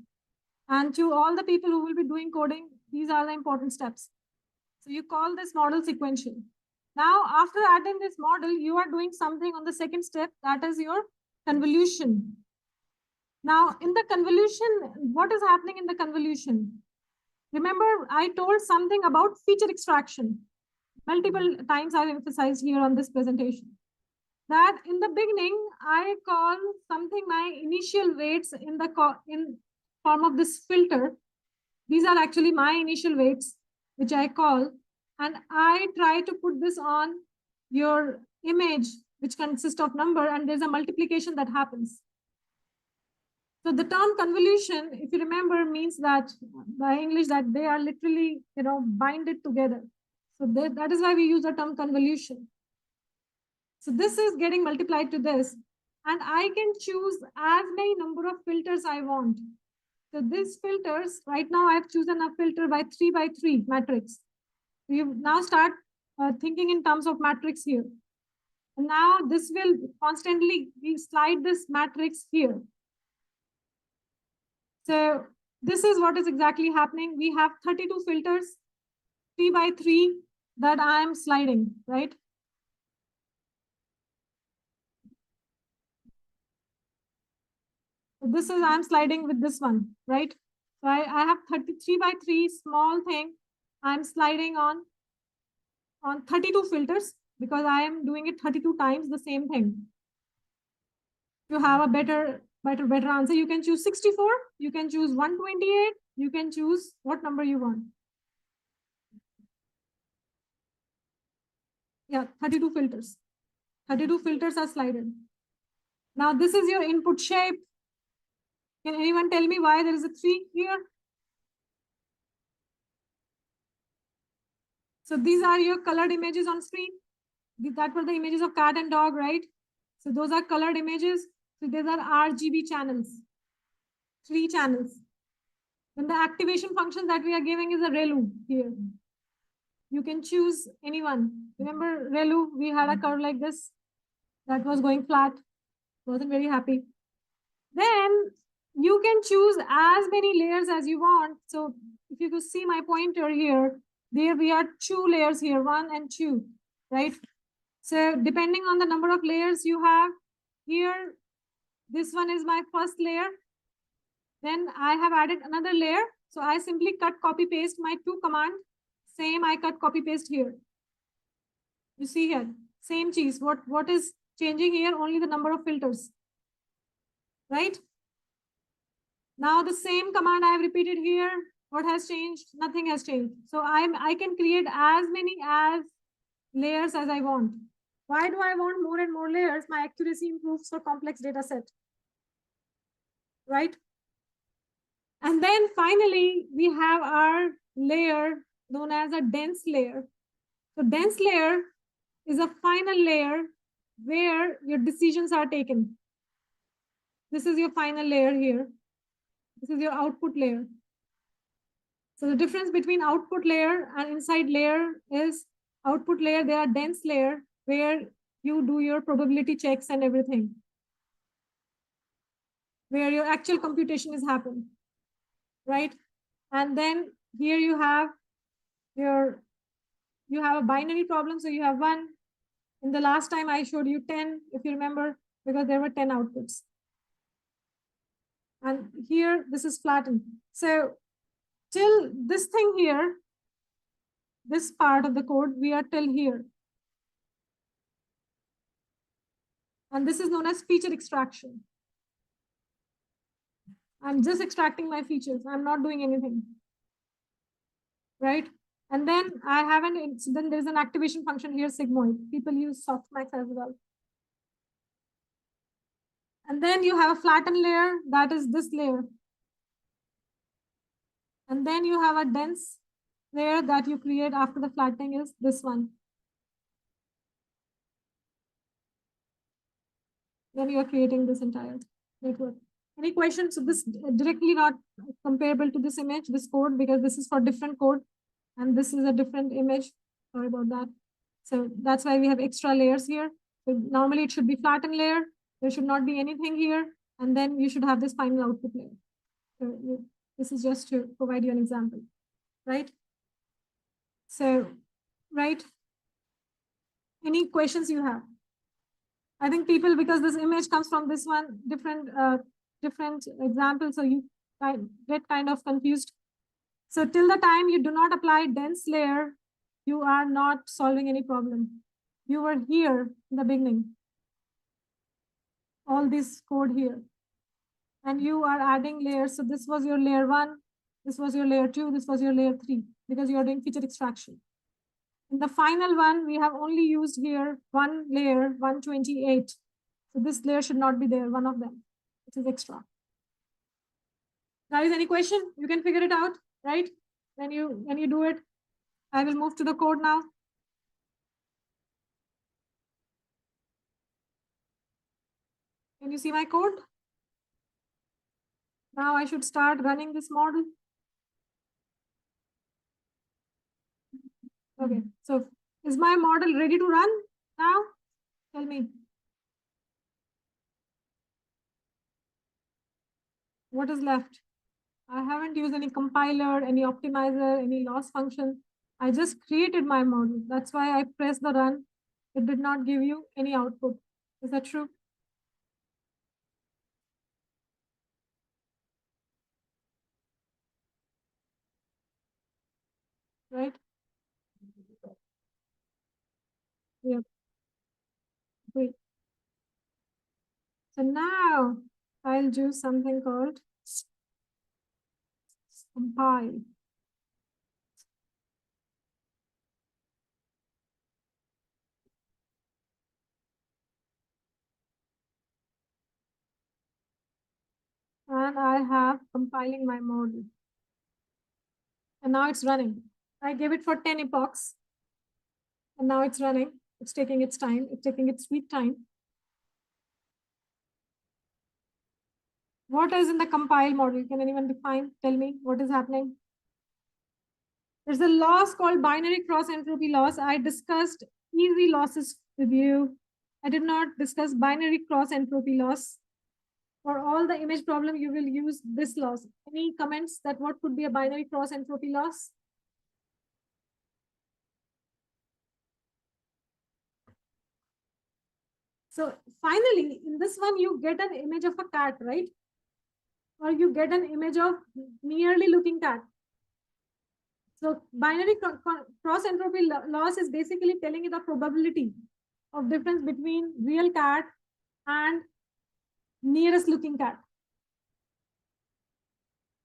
And to all the people who will be doing coding, these are the important steps. So you call this model sequential. Now, after adding this model, you are doing something on the second step, that is your convolution. Now, in the convolution, what is happening in the convolution? Remember, I told something about feature extraction. Multiple times I've emphasized here on this presentation. That in the beginning, I call something my initial weights in form of this filter. These are actually my initial weights, which I call, and I try to put this on your image, which consists of number, and there's a multiplication that happens. So the term convolution, if you remember, means that by English that they are literally, binded together. So that is why we use the term convolution. So this is getting multiplied to this, and I can choose as many number of filters I want. So these filters, right now I've chosen a filter by 3 by 3 matrix. You now start thinking in terms of matrix here. And now this will constantly, we slide this matrix here. So this is what is exactly happening. We have 32 filters, 3 by 3 that I am sliding, right? So this is, I'm sliding with this one, right? So I have 33 by 3 small thing. I'm sliding on 32 filters because I am doing it 32 times the same thing. To have a better answer, you can choose 64, you can choose 128, you can choose what number you want. Yeah, 32 filters. 32 filters are slided. Now this is your input shape. Can anyone tell me why there is a 3 here? So these are your colored images on screen. That were the images of cat and dog, right? So those are colored images. So these are RGB channels, 3 channels. Then the activation function that we are giving is a ReLU here. You can choose anyone. Remember ReLU, we had a curve like this that was going flat. Wasn't very happy. Then you can choose as many layers as you want. So if you could see my pointer here, there we are 2 layers here, 1 and 2, right? So depending on the number of layers you have here, this one is my first layer. Then I have added another layer. So I simply cut, copy, paste my 2 command. Same, I cut, copy, paste here. You see here, same cheese. What is changing here? Only the number of filters, right? Now the same command I have repeated here. What has changed? Nothing has changed. So I can create as many as layers as I want. Why do I want more and more layers? My accuracy improves for complex data set, right? And then finally, we have our layer known as a dense layer. So dense layer is a final layer where your decisions are taken. This is your final layer here. This is your output layer. So the difference between output layer and inside layer is output layer, they are dense layer where you do your probability checks and everything, where your actual computation is happening, right? And then here you have a binary problem. So you have 1. In the last time I showed you 10, if you remember, because there were 10 outputs. And here, this is flattened. So till this thing here, this part of the code, we are till here. And this is known as feature extraction. I'm just extracting my features. I'm not doing anything, right? And then I haven't, so then there's an activation function here, sigmoid. People use softmax as well. And then you have a flattened layer, that is this layer. And then you have a dense layer that you create after the flattening is this one. Then you are creating this entire network. Any questions? So this directly not comparable to this image, this code, because this is for different code and this is a different image. Sorry about that. So that's why we have extra layers here. So normally it should be flattened layer. There should not be anything here. And then you should have this final output layer. So this is just to provide you an example, right? So, right. Any questions you have? I think people, because this image comes from this one, different examples, so you get kind of confused. So till the time you do not apply dense layer, you are not solving any problem. You were here in the beginning, all this code here, and you are adding layers. So this was your layer 1, this was your layer 2, this was your layer 3, because you are doing feature extraction. In the final one, we have only used here one layer, 128. So this layer should not be there, one of them, which is extra. Guys, any question? You can figure it out, right? When you do it, I will move to the code now. Can you see my code? Now I should start running this model. Okay, so Is my model ready to run now? Tell me. What is left? I haven't used any compiler, any optimizer, any loss function. I just created my model. That's why I pressed the run. It did not give you any output. Is that true? Right? Yeah. Great. So now I'll do something called compile. And I have compiling my model. And now it's running. I gave it for 10 epochs. And now it's running. It's taking its time. It's taking its sweet time. What is in the compile model? Can anyone define? Tell me what is happening? There's a loss called binary cross entropy loss. I discussed easy losses with you. I did not discuss binary cross entropy loss. For all the image problem, you will use this loss. Any comments that what could be a binary cross entropy loss? So finally, in this one, you get an image of a cat, right? Or you get an image of nearly looking cat. So binary cross entropy loss is basically telling you the probability of difference between real cat and nearest looking cat.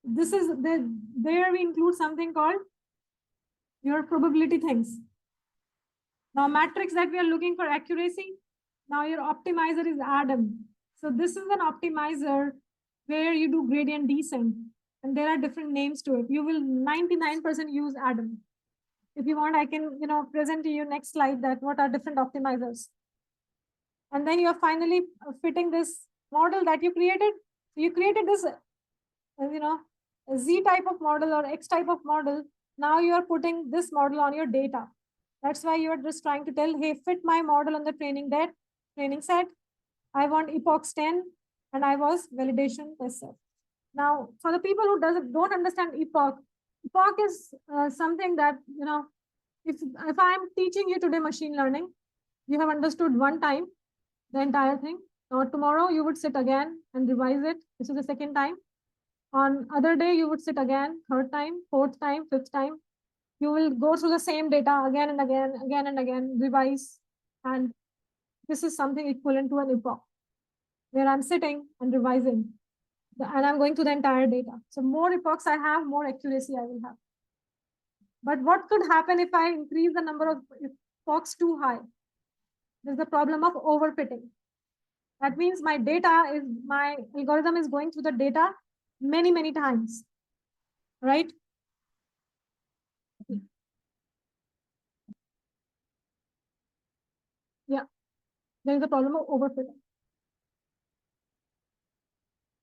This is there we include something called your probability things. Now matrix that we are looking for accuracy. Now your optimizer is Adam. So this is an optimizer where you do gradient descent, and there are different names to it. You will 99% use Adam. If you want, I can present to you next slide that what are different optimizers. And then you're finally fitting this model that you created. You created this, a Z type of model or X type of model. Now you are putting this model on your data. That's why you're just trying to tell, hey, fit my model on the training set. I want epochs 10, and I was validation test set. Now, for the people who don't understand epoch is something that, if I'm teaching you today machine learning, you have understood one time the entire thing. Now, tomorrow you would sit again and revise it. This is the second time. On other day, you would sit again, third time, fourth time, fifth time. You will go through the same data again and again, revise. And this is something equivalent to an epoch, where I'm sitting and revising. And I'm going through the entire data. So more epochs I have, more accuracy I will have. But what could happen if I increase the number of epochs too high? There's the problem of overfitting. That means my algorithm is going through the data many times, right? Yeah, there is a problem of overfitting.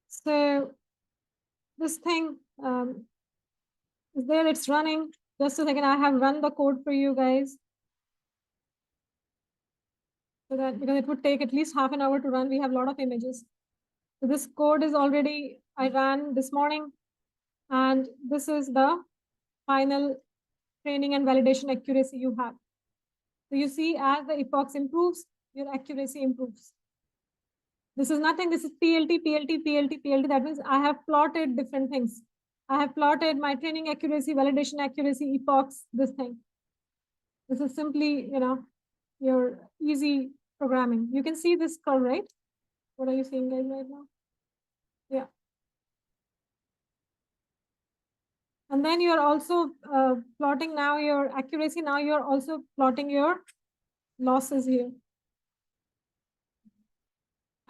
So this thing is there, it's running. Just a second, I have run the code for you guys. So that because it would take at least half an hour to run, we have a lot of images. So this code is already, I ran this morning, and this is the final training and validation accuracy you have. So you see, as the epochs improves, your accuracy improves. This is nothing. This is PLT, PLT, PLT, PLT. That means I have plotted different things. I have plotted my training accuracy, validation accuracy, epochs, this thing. This is simply, your easy programming. You can see this curve, right? What are you seeing guys right now? Yeah. And then you're also plotting now your accuracy. Now you're also plotting your losses here.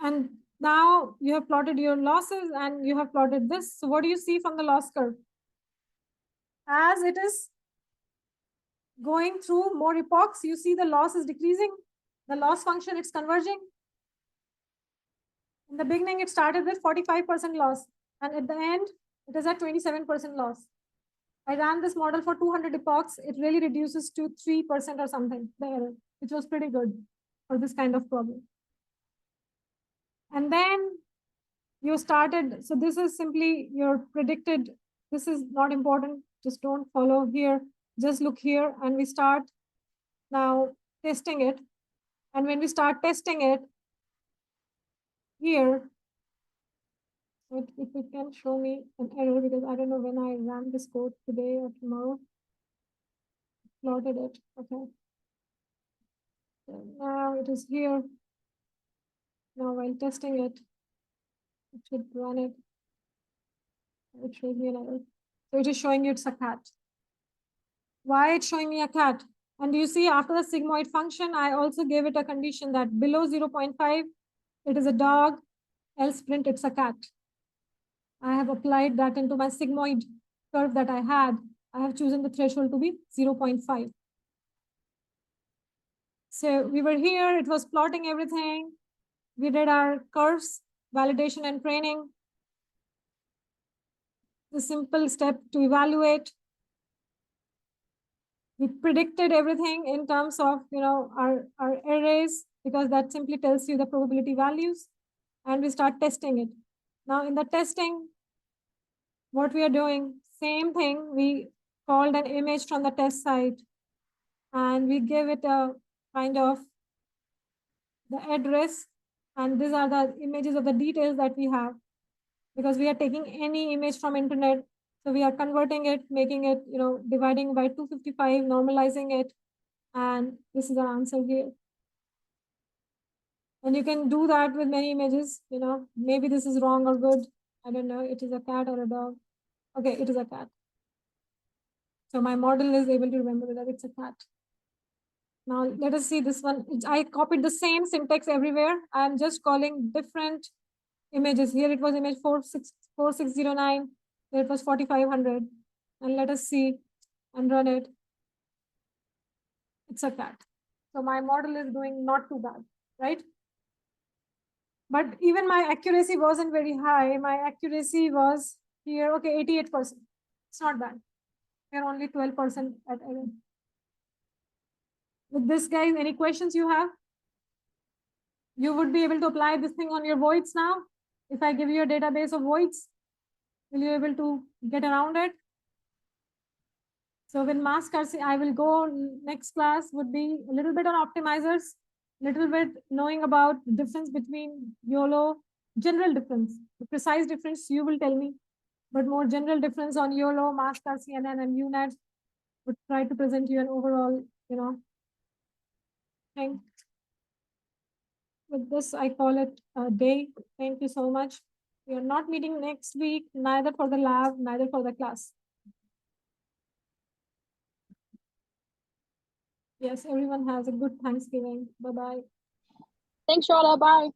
And now you have plotted your losses and you have plotted this. So what do you see from the loss curve? As it is going through more epochs, you see the loss is decreasing. The loss function, it's converging. In the beginning, it started with 45% loss. And at the end, it is at 27% loss. I ran this model for 200 epochs. It really reduces to 3% or something, the error, which was pretty good for this kind of problem. And then you started, so this is simply your predicted, this is not important, just don't follow here, just look here, and we start now testing it. And when we start testing it, here, if it can show me an error, because I don't know when I ran this code, today or tomorrow, plotted it, okay. So now it is here. Now while testing it, it should run it. It shows me an error. So it is showing you it's a cat. Why it's showing me a cat? And you see after the sigmoid function, I also gave it a condition that below 0.5, it is a dog, else print it's a cat. I have applied that into my sigmoid curve that I had. I have chosen the threshold to be 0.5. So we were here, it was plotting everything. We did our curves, validation and training. The simple step to evaluate. We predicted everything in terms of our arrays, because that simply tells you the probability values, and we start testing it. Now in the testing, what we are doing, same thing, we called an image from the test site, and we give it a kind of the address, and these are the images of the details that we have, because we are taking any image from internet. So we are converting it, making it, dividing by 255, normalizing it, and this is our answer here. And you can do that with many images, maybe this is wrong or good. I don't know, it is a cat or a dog. Okay, it is a cat. So my model is able to remember that it's a cat. Now let us see this one. I copied the same syntax everywhere. I'm just calling different images. Here it was image 4609. There it was 4500. And let us see and run it. It's a cat. So my model is doing not too bad, right? But even my accuracy wasn't very high. My accuracy was here, okay, 88%. It's not bad. We're only 12% at error. With this, guys, any questions you have? You would be able to apply this thing on your voids now. If I give you a database of voids, will you be able to get around it? So when mass scarcity, I will go next class would be a little bit on optimizers, little bit knowing about the difference between YOLO, general difference, the precise difference you will tell me, but more general difference on YOLO, mass scarcity, and UNet would try to present you an overall, thing. With this, I call it a day. Thank you so much. We are not meeting next week, neither for the lab, neither for the class. Yes, everyone has a good Thanksgiving. Bye-bye. Thanks, Shradha. Bye.